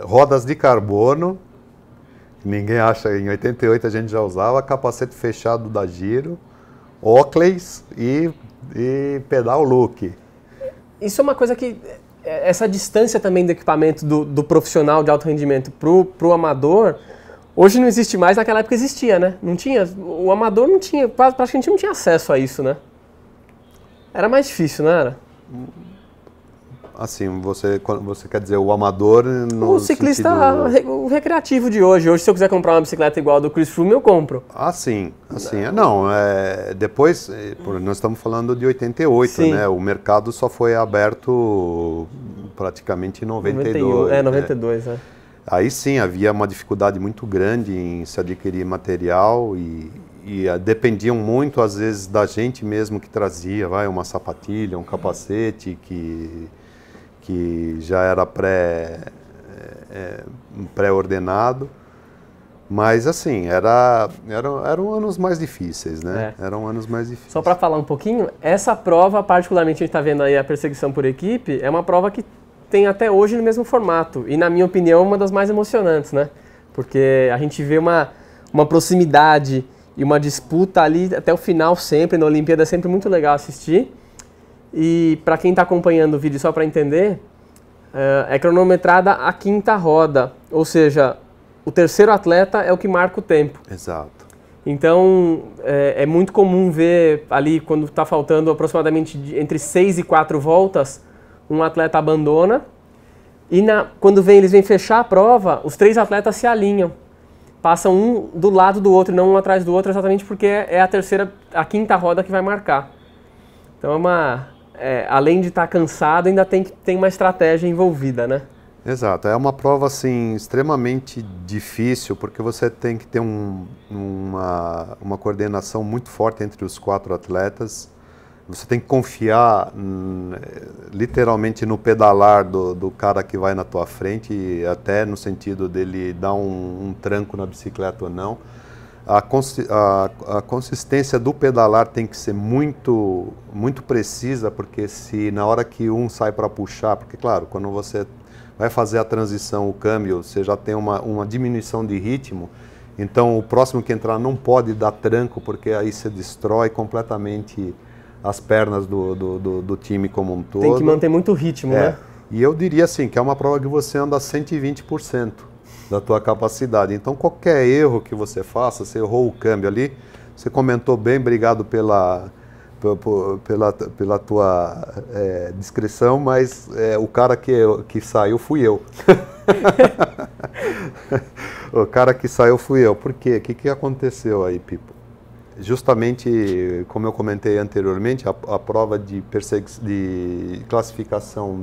Rodas de carbono, ninguém acha, em 88 a gente já usava, capacete fechado da Giro, Oakleys e pedal look. Isso é uma coisa que, essa distância também do equipamento do profissional de alto rendimento pro amador, hoje não existe mais, naquela época existia, né? Não tinha, o amador não tinha, praticamente não tinha acesso a isso, né? Era mais difícil, não era? Assim, você quer dizer o amador no O ciclista, sentido... o recreativo de hoje. Hoje, se eu quiser comprar uma bicicleta igual a do Chris Froome, eu compro. Assim, não, depois, nós estamos falando de 88, Sim. né? O mercado só foi aberto praticamente em 92. 92, né? Aí sim, havia uma dificuldade muito grande em se adquirir material e dependiam muito, às vezes, da gente mesmo que trazia, uma sapatilha, um capacete que já era pré-ordenado. Mas, assim, eram anos mais difíceis, né? Eram anos mais difíceis. Só para falar um pouquinho, essa prova, particularmente a gente está vendo aí a perseguição por equipe, é uma prova que tem até hoje no mesmo formato. E, na minha opinião, uma das mais emocionantes, né? Porque a gente vê uma proximidade e uma disputa ali até o final sempre. Na Olimpíada é sempre muito legal assistir. E, para quem está acompanhando o vídeo, só para entender, é cronometrada a quinta roda. Ou seja, o terceiro atleta é o que marca o tempo. Exato. Então, é muito comum ver ali, quando está faltando aproximadamente entre 6 e 4 voltas, um atleta abandona e quando eles vêm fechar a prova, os 3 atletas se alinham. Passam um do lado do outro, não um atrás do outro, exatamente porque é a quinta roda que vai marcar. Então, além de estar cansado, ainda tem uma estratégia envolvida, né? Exato, é uma prova assim extremamente difícil porque você tem que ter uma coordenação muito forte entre os 4 atletas. Você tem que confiar literalmente no pedalar do cara que vai na tua frente, até no sentido dele dar um tranco na bicicleta ou não. A consistência do pedalar tem que ser muito, muito precisa, porque se na hora que um sai para puxar, porque claro, quando você vai fazer a transição, o câmbio, você já tem uma diminuição de ritmo, então o próximo que entrar não pode dar tranco, porque aí você destrói completamente as pernas do time como um todo. Tem que manter muito ritmo, né? E eu diria assim, que é uma prova que você anda 120% da tua capacidade. Então qualquer erro que você faça, você errou o câmbio ali, você comentou bem, obrigado pela tua descrição, mas o cara que saiu fui eu. O cara que saiu fui eu. Por quê? O que aconteceu aí, Pipo? Justamente, como eu comentei anteriormente, a prova de classificação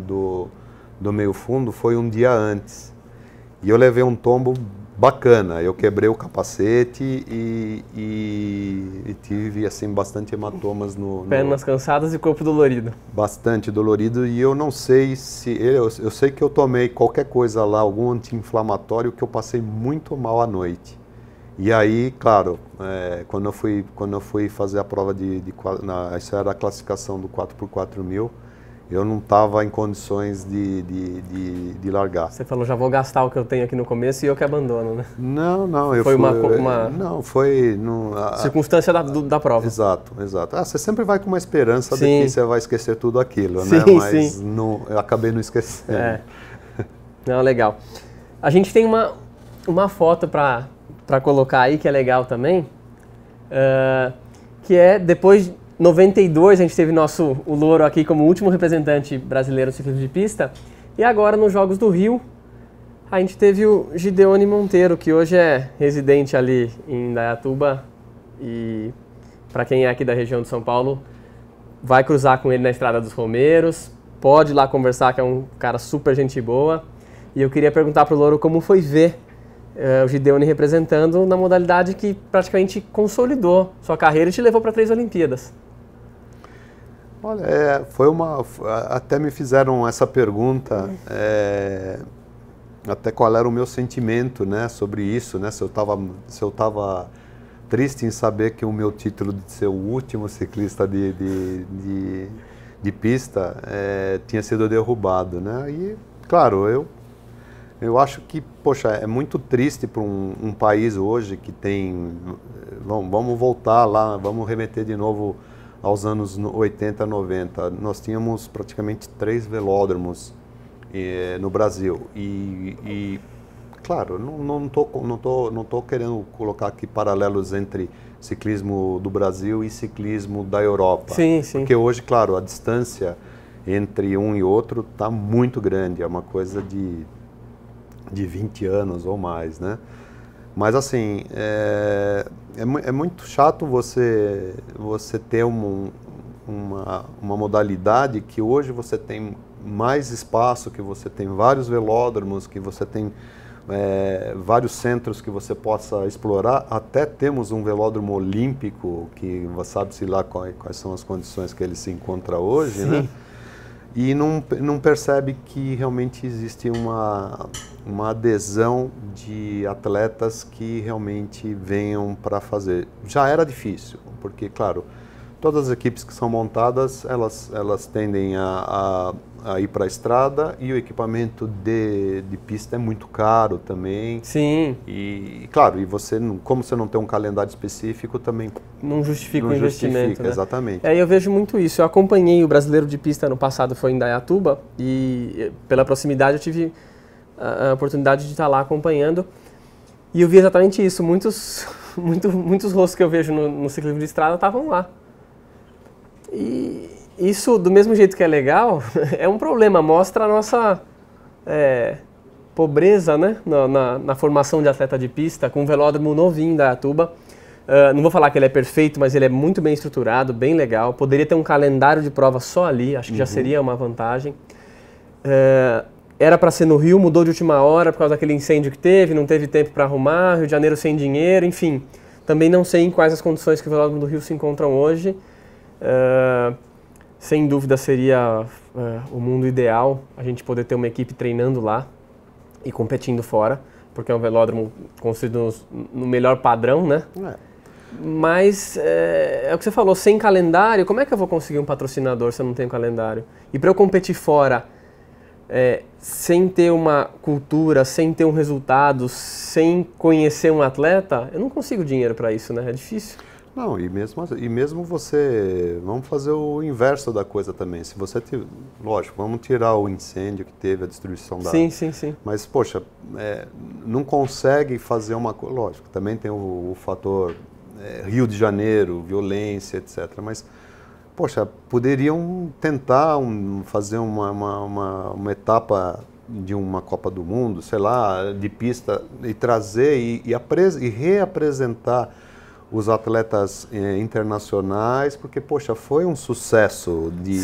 do meio fundo foi um dia antes. E eu levei um tombo bacana. Eu quebrei o capacete e tive assim bastante hematomas pernas cansadas e corpo dolorido. Bastante dolorido, e eu não sei se eu sei que eu tomei qualquer coisa lá, algum anti-inflamatório, que eu passei muito mal à noite. E aí, claro, quando eu fui fazer a prova isso era a classificação do 4x4.000, eu não estava em condições de largar. Você falou, já vou gastar o que eu tenho aqui no começo e eu que abandono, né? Não. Não, foi circunstância da prova. Exato. Você sempre vai com uma esperança de que você vai esquecer tudo aquilo, sim, né? Mas sim. Eu acabei não esquecendo. Não, legal. A gente tem uma foto para colocar aí, que é legal também, que é depois de 92, a gente teve o Louro aqui como último representante brasileiro no ciclismo de pista, e agora nos Jogos do Rio a gente teve o Gideone Monteiro, que hoje é residente ali em Indaiatuba, e para quem é aqui da região de São Paulo, vai cruzar com ele na Estrada dos Romeiros, pode ir lá conversar, que é um cara super gente boa. E eu queria perguntar para o Louro como foi ver o Gideone representando na modalidade que praticamente consolidou sua carreira e te levou para 3 Olimpíadas. Olha, até me fizeram essa pergunta, até qual era o meu sentimento, né, sobre isso, né, se eu estava triste em saber que o meu título de ser o último ciclista de de pista tinha sido derrubado, né? E, claro, eu acho que, poxa, é muito triste para um país hoje que tem... Vamos voltar lá, vamos remeter de novo aos anos 80, 90. Nós tínhamos praticamente 3 velódromos no Brasil. E claro, não tô querendo colocar aqui paralelos entre ciclismo do Brasil e ciclismo da Europa. Sim, sim. Porque hoje, claro, a distância entre um e outro está muito grande. É uma coisa de 20 anos ou mais, né? Mas assim, é muito chato você ter uma modalidade que hoje você tem mais espaço, que você tem vários velódromos, que você tem vários centros que você possa explorar. Até temos um velódromo olímpico, que sabe-se lá quais são as condições que ele se encontra hoje, Sim. né? E não percebe que realmente existe uma adesão de atletas que realmente venham para fazer. Já era difícil, porque, claro, todas as equipes que são montadas, elas tendem a ir para a estrada, e o equipamento de pista é muito caro também. Sim. E, claro, como você não tem um calendário específico, também não justifica o investimento, né? Exatamente. Eu vejo muito isso. Eu acompanhei o Brasileiro de Pista ano passado, foi em Indaiatuba, e pela proximidade eu tive a oportunidade de estar lá acompanhando, e eu vi exatamente isso. Muitos rostos que eu vejo no ciclismo de estrada estavam lá. E isso, do mesmo jeito que é legal, é um problema, mostra a nossa pobreza, né, na formação de atleta de pista, com um velódromo novinho da Indaiatuba. Não vou falar que ele é perfeito, mas ele é muito bem estruturado, bem legal. Poderia ter um calendário de prova só ali, acho que já seria uma vantagem. Era para ser no Rio, mudou de última hora por causa daquele incêndio que teve, não teve tempo para arrumar, Rio de Janeiro sem dinheiro, enfim. Também não sei em quais as condições que o velódromo do Rio se encontram hoje. Sem dúvida seria o mundo ideal a gente poder ter uma equipe treinando lá e competindo fora, porque é um velódromo construído no melhor padrão, né? Mas é o que você falou, sem calendário, como é que eu vou conseguir um patrocinador se eu não tenho calendário? E para eu competir fora, sem ter uma cultura, sem ter um resultado, sem conhecer um atleta, eu não consigo dinheiro para isso, né? É difícil. Não, e mesmo você, vamos fazer o inverso da coisa também. Se você, lógico, vamos tirar o incêndio que teve, a destruição da... Sim. Mas, poxa, não consegue fazer uma coisa... Lógico, também tem o fator Rio de Janeiro, violência, etc. Mas, poxa, poderiam tentar fazer uma etapa de uma Copa do Mundo, sei lá, de pista, e trazer e reapresentar os atletas internacionais, porque, poxa, foi um sucesso de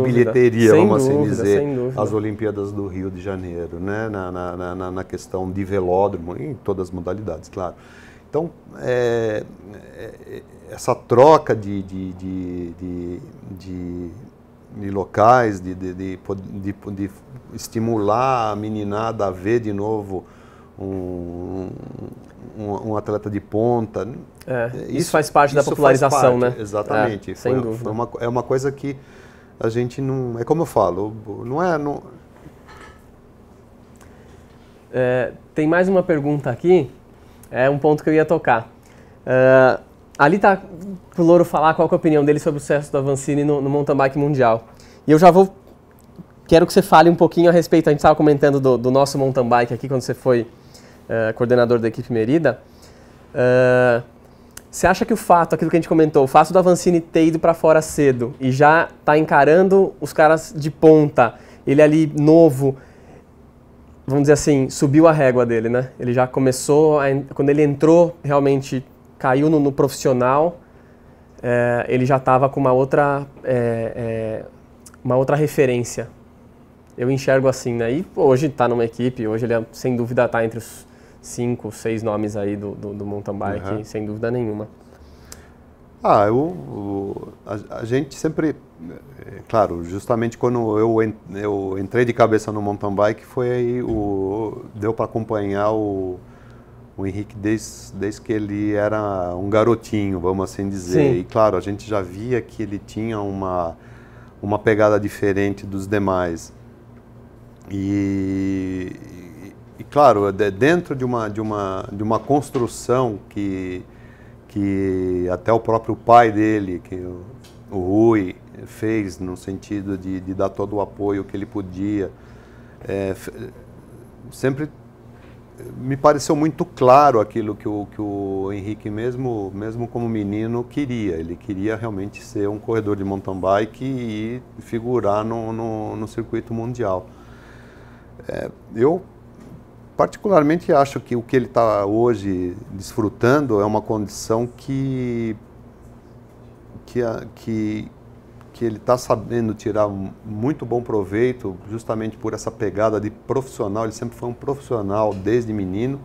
bilheteria, vamos assim dizer, as Olimpíadas do Rio de Janeiro, né? Na questão de velódromo, em todas as modalidades, claro. Então, essa troca de locais, de estimular a meninada a ver de novo um atleta de ponta. Isso faz parte da popularização, né? Exatamente. Sem dúvida. É uma coisa que a gente não... É como eu falo, não é... Tem mais uma pergunta aqui, um ponto que eu ia tocar. Ali está para o Louro falar qual é a opinião dele sobre o sucesso do Avancini no mountain bike mundial. E eu já quero que você fale um pouquinho a respeito, a gente estava comentando do nosso mountain bike aqui, quando você foi coordenador da equipe Merida. Você acha que aquilo que a gente comentou, o fato do Avancini ter ido para fora cedo e já tá encarando os caras de ponta, ele ali novo, vamos dizer assim, subiu a régua dele, né? Ele já começou, quando ele entrou, realmente caiu no profissional, ele já estava com uma outra referência. Eu enxergo assim, né? E hoje está numa equipe, hoje ele sem dúvida está entre os 5, 6 nomes aí do mountain bike, sem dúvida nenhuma. A gente sempre, claro, justamente quando eu entrei de cabeça no mountain bike, foi aí deu para acompanhar o Henrique desde que ele era um garotinho, vamos assim dizer. Sim. E claro, a gente já via que ele tinha uma uma pegada diferente dos demais. E claro, dentro de uma construção que até o próprio pai dele, que o Rui, fez no sentido de dar todo o apoio que ele podia, sempre me pareceu muito claro aquilo que o Henrique, mesmo como menino, queria. Ele queria realmente ser um corredor de mountain bike e figurar no circuito mundial. Eu particularmente acho que o que ele está hoje desfrutando é uma condição que ele está sabendo tirar muito bom proveito, justamente por essa pegada de profissional. Ele sempre foi um profissional desde menino.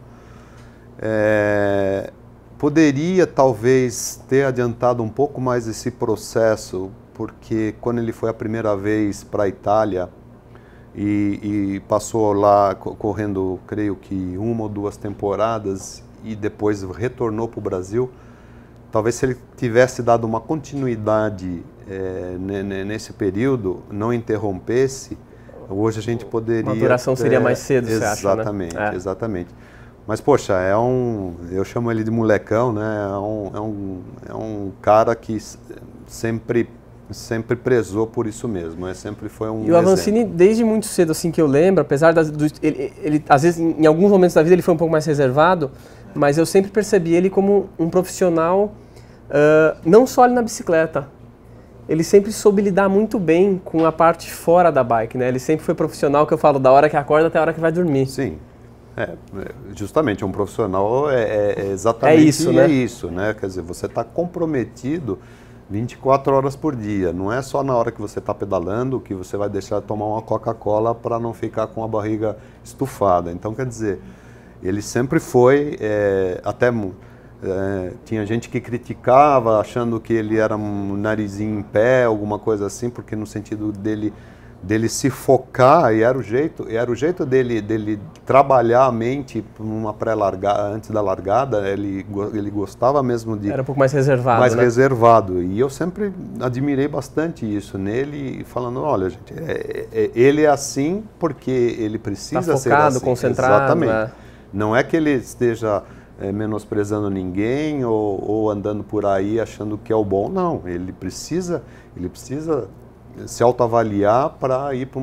Poderia talvez ter adiantado um pouco mais esse processo, porque quando ele foi a primeira vez para a Itália e passou lá correndo, creio que 1 ou 2 temporadas, e depois retornou para o Brasil, talvez se ele tivesse dado uma continuidade nesse período, não interrompesse, hoje a gente poderia... A maturação seria mais cedo, você acha, né? Exatamente, exatamente. Mas, poxa, eu chamo ele de molecão, né? É um cara que sempre prezou por isso mesmo, sempre foi um exemplo. E o Avancini, desde muito cedo, assim, que eu lembro, apesar ele às vezes, em alguns momentos da vida, ele foi um pouco mais reservado, mas eu sempre percebi ele como um profissional, não só ali na bicicleta. Ele sempre soube lidar muito bem com a parte fora da bike, né? Ele sempre foi profissional, que eu falo, da hora que acorda até a hora que vai dormir. Sim. Justamente, um profissional exatamente isso, né? Isso, né? Quer dizer, você está comprometido 24 horas por dia. Não é só na hora que você está pedalando que você vai deixar de tomar uma Coca-Cola para não ficar com a barriga estufada. Então, quer dizer, ele sempre foi, tinha gente que criticava, achando que ele era um narizinho em pé, alguma coisa assim, porque no sentido dele se focar, e era o jeito dele trabalhar a mente numa pré-largada, antes da largada. Ele gostava mesmo de... Era um pouco mais reservado, mais né? reservado. E eu sempre admirei bastante isso nele, falando, olha, gente, ele é assim porque ele precisa tá ser focado, assim. concentrado. Exatamente. Não é que ele esteja menosprezando ninguém ou andando por aí achando que é o bom. Não, ele precisa se autoavaliar para ir para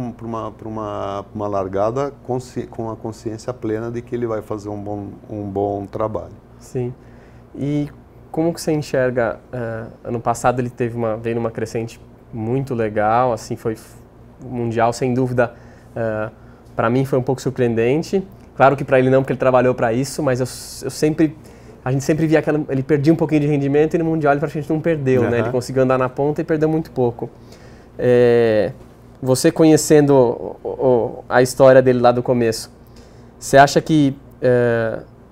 uma largada com a consciência plena de que ele vai fazer um bom trabalho. Sim. E como que você enxerga, ano passado ele veio numa crescente muito legal, assim, foi mundial, sem dúvida, para mim foi um pouco surpreendente. Claro que para ele não, porque ele trabalhou para isso, mas a gente sempre via ele perdia um pouquinho de rendimento, e no mundial ele praticamente não perdeu, né? Ele conseguiu andar na ponta e perdeu muito pouco. Você conhecendo a história dele lá do começo, você acha que,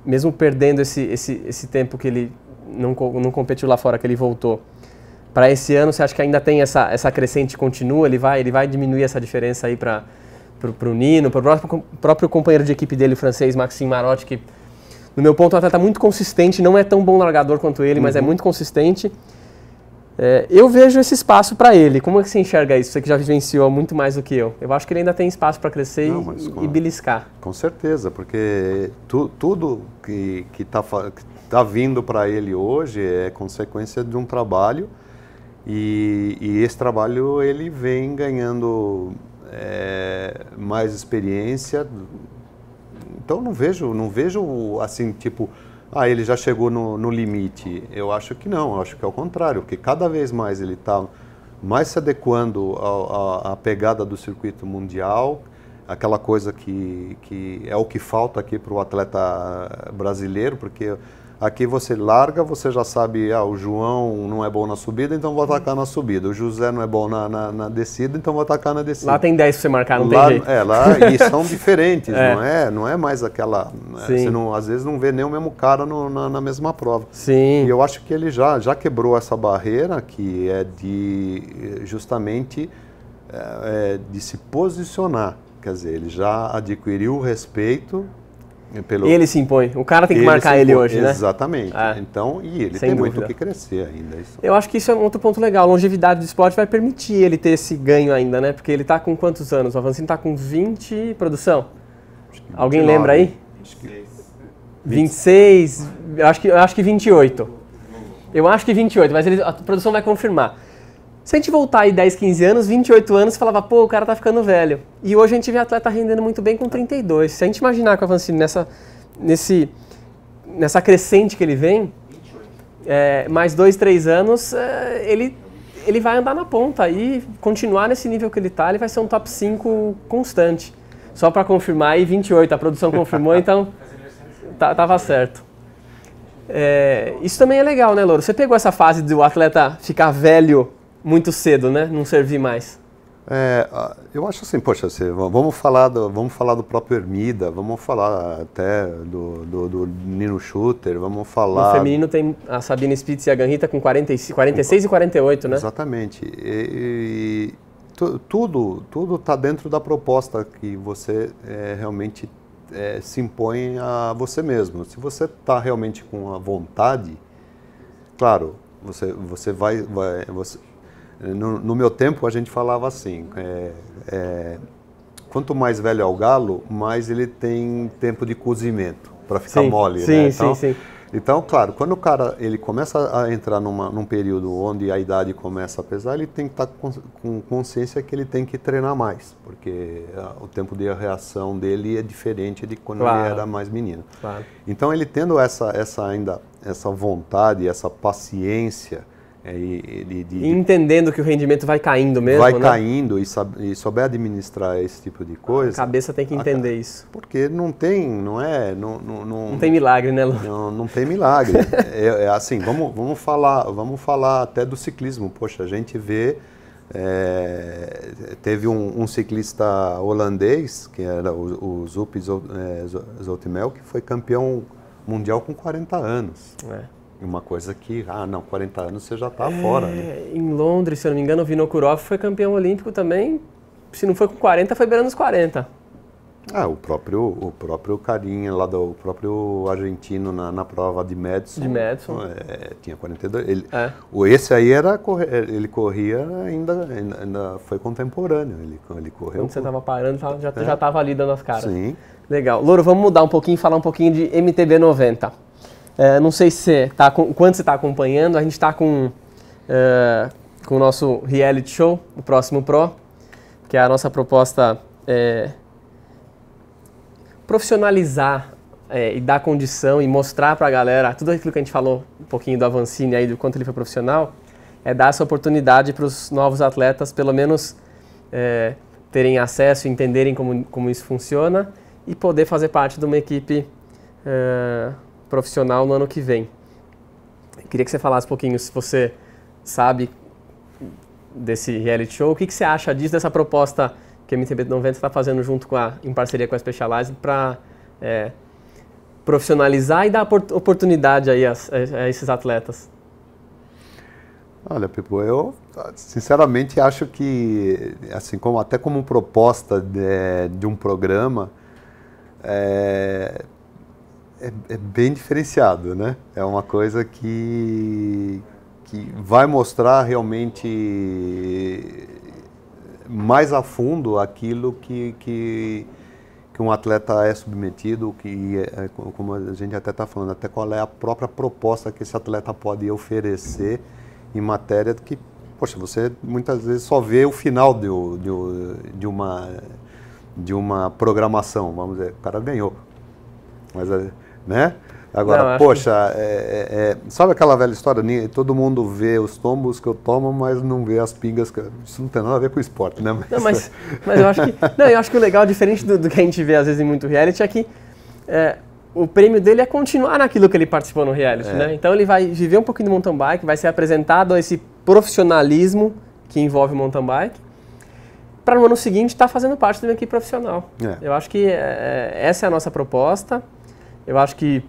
mesmo perdendo esse tempo que ele não competiu lá fora, que ele voltou, para esse ano, você acha que ainda tem essa crescente continua? Ele vai diminuir essa diferença aí para o Nino, para o próprio companheiro de equipe dele, o francês Maxime Marotti, que, no meu ponto, é um atleta muito consistente, não é tão bom largador quanto ele, mas é muito consistente. Eu vejo esse espaço para ele. Como é que você enxerga isso? Você que já vivenciou muito mais do que eu. Eu acho que ele ainda tem espaço para crescer e beliscar. Com certeza, porque tudo que tá vindo para ele hoje é consequência de um trabalho, e esse trabalho ele vem ganhando mais experiência. Então não vejo assim, tipo, ele já chegou no limite. Eu acho que não, eu acho que é o contrário, porque cada vez mais ele está mais se adequando à pegada do circuito mundial, aquela coisa que é o que falta aqui para o atleta brasileiro, porque aqui você larga, você já sabe, o João não é bom na subida, então vou atacar na subida. O José não é bom na descida, então vou atacar na descida. Lá tem 10 para você marcar, não tem jeito. E são diferentes, não é mais aquela... Você às vezes não vê nem o mesmo cara na mesma prova. Sim. E eu acho que ele já quebrou essa barreira, que é justamente de se posicionar. Quer dizer, ele já adquiriu o respeito Ele se impõe. O cara tem que marcar ele hoje, né? Exatamente. Então, e ele tem muito o que crescer ainda. Eu acho que isso é um outro ponto legal. A longevidade do esporte vai permitir ele ter esse ganho ainda, né? Porque ele está com quantos anos? O Avancini está com 20, produção? Alguém lembra aí? 26, eu acho que 28. Eu acho que 28, mas a produção vai confirmar. Se a gente voltar aí 10, 15 anos, 28 anos, você falava, pô, o cara tá ficando velho. E hoje a gente vê atleta rendendo muito bem com 32. Se a gente imaginar que o Avancini nessa crescente que ele vem, mais 2, 3 anos, ele vai andar na ponta e continuar nesse nível que ele tá, ele vai ser um top 5 constante. Só para confirmar aí, 28, a produção confirmou, então tava certo. Isso também é legal, né, Louro? Você pegou essa fase do atleta ficar velho muito cedo, né? Não servir mais. Eu acho assim, poxa, vamos falar do próprio Ermida, vamos falar até do Nino Schutter, vamos falar... No feminino tem a Sabine Spitz e a Ganrita com 46 e 48, né? Exatamente. Tudo está dentro da proposta que você realmente se impõe a você mesmo. Se você está realmente com a vontade, claro, você vai no meu tempo a gente falava assim, quanto mais velho é o galo, mais ele tem tempo de cozimento para ficar mole, né? Então, sim. Então, claro, quando o cara ele começa a entrar num período onde a idade começa a pesar, ele tem que estar com consciência que ele tem que treinar mais, porque o tempo de reação dele é diferente de quando ele era mais menino. Claro. Então, ele tendo essa vontade, essa paciência, entendendo que o rendimento vai caindo mesmo, vai caindo e souber administrar esse tipo de coisa. A cabeça tem que entender isso. Porque não tem milagre, né, Lu? Não tem milagre. Assim, vamos falar até do ciclismo. Poxa, a gente vê, teve um ciclista holandês, que era o Zup Zoetemelk, que foi campeão mundial com 40 anos. Uma coisa que, 40 anos você já está fora. Né? Em Londres, se eu não me engano, o Vinokurov foi campeão olímpico também. Se não foi com 40, foi beirando os 40. O próprio carinha lá, o próprio argentino na prova de Madison. Tinha 42. Esse aí ele corria ainda foi contemporâneo. Ele correu. Quando você estava parando, já estava ali dando as caras. Sim. Legal. Louro, vamos mudar um pouquinho e falar um pouquinho de MTB 90. Não sei se quando você está acompanhando, a gente está com o nosso reality show, o Próximo Pro, que é a nossa proposta profissionalizar e dar condição e mostrar para a galera tudo aquilo que a gente falou um pouquinho do Avancini aí, do quanto ele foi profissional, dar essa oportunidade para os novos atletas, pelo menos terem acesso, entenderem como isso funciona e poder fazer parte de uma equipe profissional no ano que vem. Queria que você falasse um pouquinho, se você sabe desse reality show, o que você acha disso, dessa proposta que a MTB 90 está fazendo em parceria com a Specialized para profissionalizar e dar oportunidade aí a esses atletas? Olha, Pipo, eu sinceramente acho que, assim, até como proposta de um programa, é bem diferenciado, né? É uma coisa que vai mostrar realmente mais a fundo aquilo que um atleta é submetido, como a gente até está falando, até qual é a própria proposta que esse atleta pode oferecer em matéria que, poxa, você muitas vezes só vê o final de uma programação, vamos dizer, o cara ganhou. Mas, né? Agora, sabe aquela velha história? Todo mundo vê os tombos que eu tomo, mas não vê as pingas. Isso não tem nada a ver com o esporte, né? Mas eu acho que o legal, diferente do que a gente vê às vezes em muito reality, é que o prêmio dele é continuar naquilo que ele participou no reality, né? Então ele vai viver um pouquinho do mountain bike, vai ser apresentado a esse profissionalismo que envolve o mountain bike, para no ano seguinte estar fazendo parte de uma equipe profissional. Eu acho que essa é a nossa proposta. Eu acho que,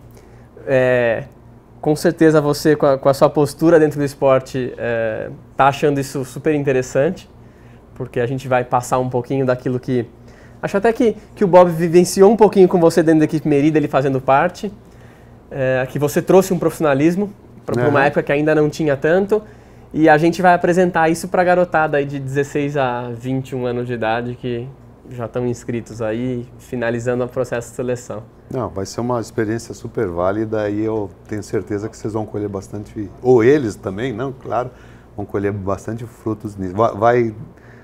com certeza, você, com a sua postura dentro do esporte, está achando isso super interessante, porque a gente vai passar um pouquinho daquilo que Acho até que o Bob vivenciou um pouquinho com você dentro da equipe Merida, ele fazendo parte, que você trouxe um profissionalismo para uma época que ainda não tinha tanto, e a gente vai apresentar isso para a garotada aí de 16 a 21 anos de idade que já estão inscritos aí, finalizando o processo de seleção. Não, vai ser uma experiência super válida e eu tenho certeza que vocês vão colher bastante, ou eles também, não, claro, vão colher bastante frutos nisso. Vai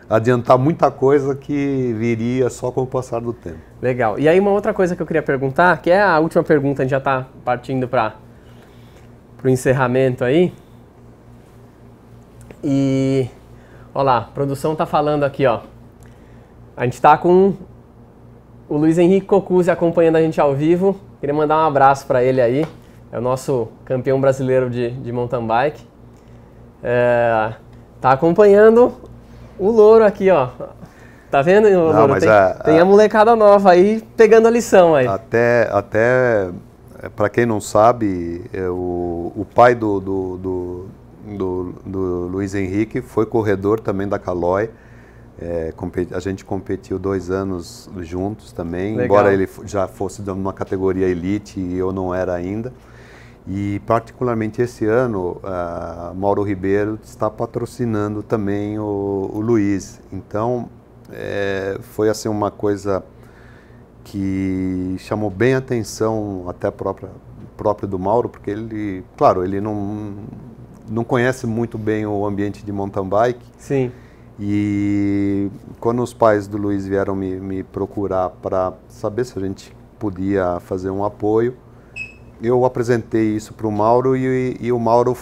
adiantar muita coisa que viria só com o passar do tempo. Legal. E aí uma outra coisa que eu queria perguntar, que é a última pergunta, a gente já está partindo para o encerramento aí. E, olha lá, a produção está falando aqui, ó. A gente está com o Luiz Henrique Cocuzzi acompanhando a gente ao vivo. Queria mandar um abraço para ele aí. É o nosso campeão brasileiro de mountain bike. Tá acompanhando o Louro aqui, ó. Tá vendo, Louro? Tem a molecada nova aí pegando a lição aí. Até para quem não sabe, o pai do Luiz Henrique foi corredor também da Caloi. A gente competiu 2 anos juntos também, legal. Embora ele já fosse de uma categoria elite e eu não era ainda. E particularmente esse ano, Mauro Ribeiro está patrocinando também o Luiz. Então, foi assim uma coisa que chamou bem a atenção até próprio do Mauro, porque ele, claro, ele não conhece muito bem o ambiente de mountain bike. Sim. E quando os pais do Luiz vieram me procurar para saber se a gente podia fazer um apoio, eu apresentei isso para o Mauro e o Mauro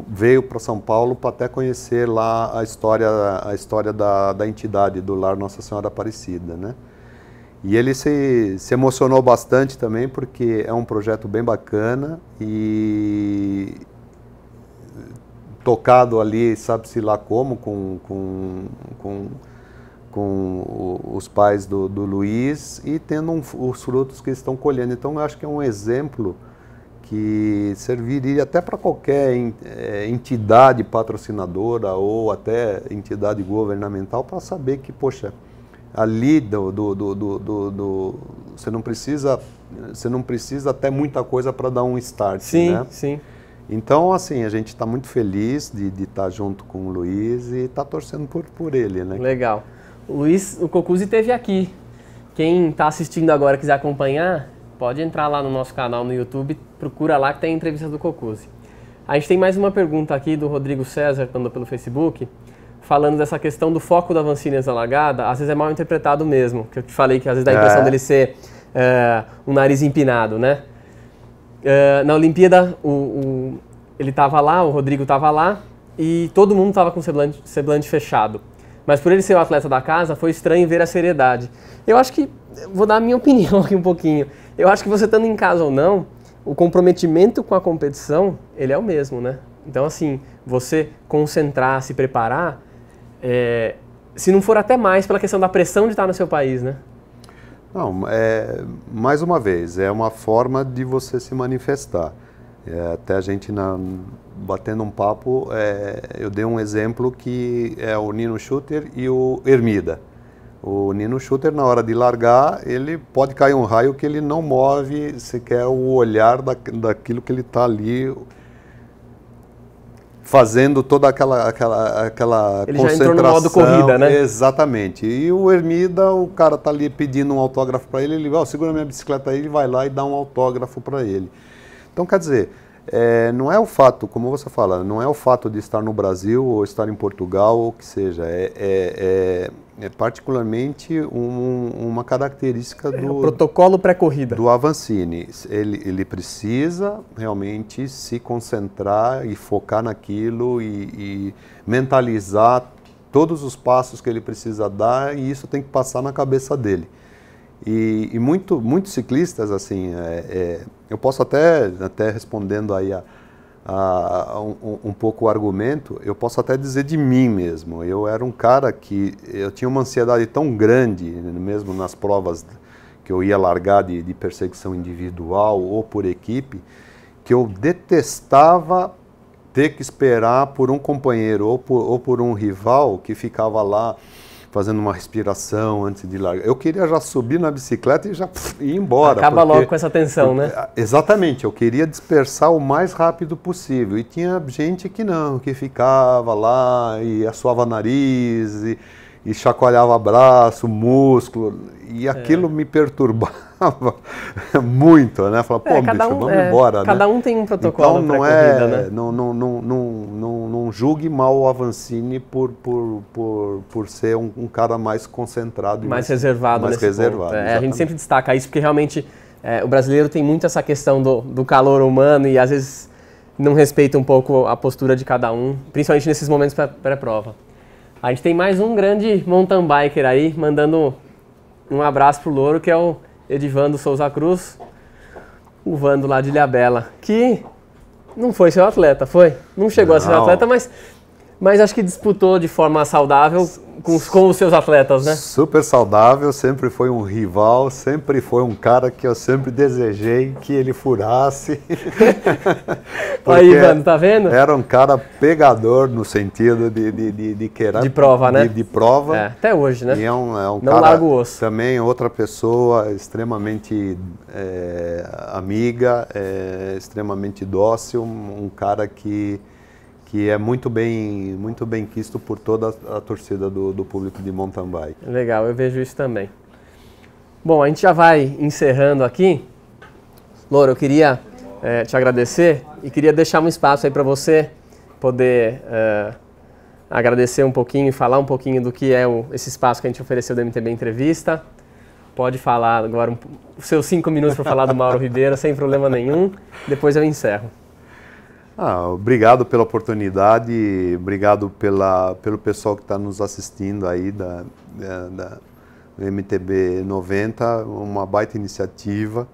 veio para São Paulo para até conhecer lá a história da entidade do Lar Nossa Senhora Aparecida, né? E ele se emocionou bastante também porque é um projeto bem bacana e tocado ali, sabe-se lá como, com os pais do Luiz e tendo os frutos que estão colhendo. Então, eu acho que é um exemplo que serviria até para qualquer entidade patrocinadora ou até entidade governamental para saber que, poxa, ali você não precisa até muita coisa para dar um start, sim, né? Sim. Então, assim, a gente está muito feliz de estar junto com o Luiz e está torcendo por ele, né? Legal. O Cocuzzi esteve aqui. Quem está assistindo agora quiser acompanhar, pode entrar lá no nosso canal no YouTube, procura lá que tem a entrevista do Cocuzzi. A gente tem mais uma pergunta aqui do Rodrigo César, que mandou pelo Facebook, falando dessa questão do foco da Vancini exalagada. Às vezes é mal interpretado mesmo, que eu te falei que às vezes dá a impressão dele ser um nariz empinado, né? Na Olimpíada, ele estava lá, o Rodrigo estava lá, e todo mundo estava com o semblante fechado. Mas por ele ser o atleta da casa, foi estranho ver a seriedade. Eu acho que, vou dar a minha opinião aqui um pouquinho, eu acho que você estando em casa ou não, o comprometimento com a competição, ele é o mesmo, né? Então, assim, você concentrar, se preparar, se não for até mais pela questão da pressão de estar no seu país, né? Não, mais uma vez, é uma forma de você se manifestar. Até a gente, batendo um papo, eu dei um exemplo que é o Nino Schutter e o Hermida. O Nino Schutter, na hora de largar, ele pode cair um raio que ele não move sequer o olhar daquilo que ele está ali fazendo toda aquela ele concentração. Já entrou no modo corrida, né? Exatamente. E o Hermida, o cara está ali pedindo um autógrafo para ele, ele vai, segura minha bicicleta aí, ele vai lá e dá um autógrafo para ele. Então, quer dizer, não é o fato, como você fala, não é o fato de estar no Brasil ou estar em Portugal ou o que seja, é particularmente uma característica do protocolo pré-corrida do Avancini. Ele precisa realmente se concentrar e focar naquilo e mentalizar todos os passos que ele precisa dar, e isso tem que passar na cabeça dele. E muitos ciclistas, assim, eu posso até respondendo aí um pouco o argumento, eu posso até dizer de mim mesmo. Eu era um cara que eu tinha uma ansiedade tão grande, mesmo nas provas que eu ia largar de perseguição individual ou por equipe, que eu detestava ter que esperar por um companheiro ou por um rival que ficava lá fazendo uma respiração antes de largar. Eu queria já subir na bicicleta e já ir embora. Acaba logo com essa tensão, né? Exatamente, eu queria dispersar o mais rápido possível. E tinha gente que não, que ficava lá e assoava nariz e chacoalhava braço, músculo, e aquilo me perturbava muito, né? Falava, pô, bicho, vamos embora, cada um tem um protocolo para corrida, né? Não julgue mal o Avancini por ser um cara mais concentrado. Mais reservado. Mais reservado, a gente sempre destaca isso, porque realmente o brasileiro tem muito essa questão do calor humano e às vezes não respeita um pouco a postura de cada um, principalmente nesses momentos pré-prova. A gente tem mais um grande mountain biker aí, mandando um abraço pro Louro, que é o Edivando Souza Cruz, o Vando lá de Ilhabela, que não foi seu atleta, foi? Não chegou a ser atleta, mas acho que disputou de forma saudável com os seus atletas, né? Super saudável, sempre foi um rival, sempre foi um cara que eu sempre desejei que ele furasse. Aí, Vando, tá vendo? Era um cara pegador no sentido de querer... De prova, né? De prova. Até hoje, né? E é um não cara, larga o osso. Também outra pessoa extremamente amiga, extremamente dócil, um cara que é muito bem quisto por toda a torcida do público de mountain bike. Legal, eu vejo isso também. Bom, a gente já vai encerrando aqui. Louro, eu queria te agradecer e queria deixar um espaço aí para você poder agradecer um pouquinho e falar um pouquinho do que é esse espaço que a gente ofereceu do MTB Entrevista. Pode falar agora os seus 5 minutos para falar do Mauro Ribeiro, sem problema nenhum. Depois eu encerro. Obrigado pela oportunidade, obrigado pelo pessoal que está nos assistindo aí da MTB 90, uma baita iniciativa.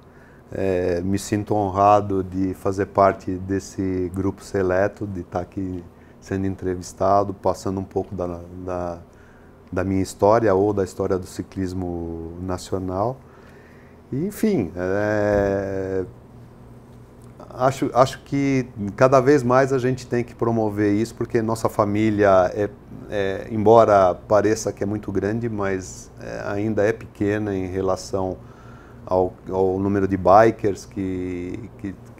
Me sinto honrado de fazer parte desse grupo seleto, de estar aqui sendo entrevistado, passando um pouco da minha história ou da história do ciclismo nacional. E, enfim, acho que cada vez mais a gente tem que promover isso, porque nossa família, embora pareça que é muito grande, mas ainda é pequena em relação ao número de bikers que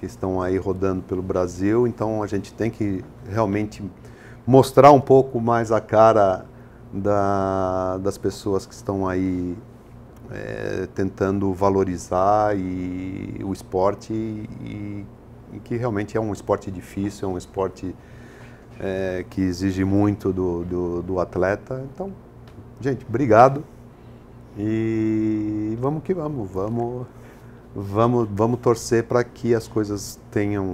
estão aí rodando pelo Brasil. Então a gente tem que realmente mostrar um pouco mais a cara das pessoas que estão aí tentando valorizar o esporte e que realmente é um esporte difícil, é um esporte que exige muito do atleta. Então, gente, obrigado e vamos que vamos torcer para que as coisas tenham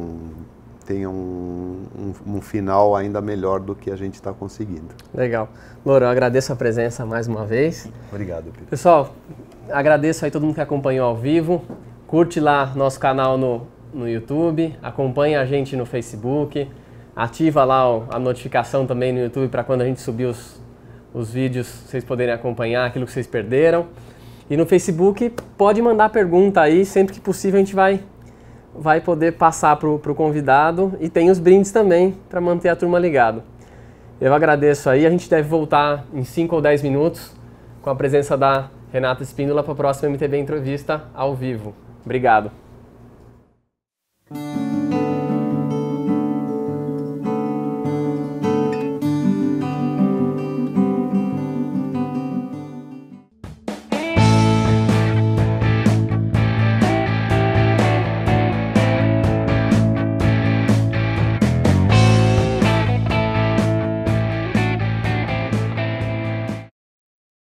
um final ainda melhor do que a gente está conseguindo. Legal. Louro, eu agradeço a presença mais uma vez. Obrigado, Pedro. Pessoal, agradeço aí todo mundo que acompanhou ao vivo. Curte lá nosso canal no YouTube, acompanha a gente no Facebook, ativa lá a notificação também no YouTube para quando a gente subir os vídeos, vocês poderem acompanhar aquilo que vocês perderam. E no Facebook, pode mandar pergunta aí, sempre que possível a gente vai poder passar para o convidado, e tem os brindes também para manter a turma ligado. Eu agradeço aí, a gente deve voltar em 5 ou 10 minutos com a presença da Renata Espíndola para a próxima MTB Entrevista ao vivo. Obrigado.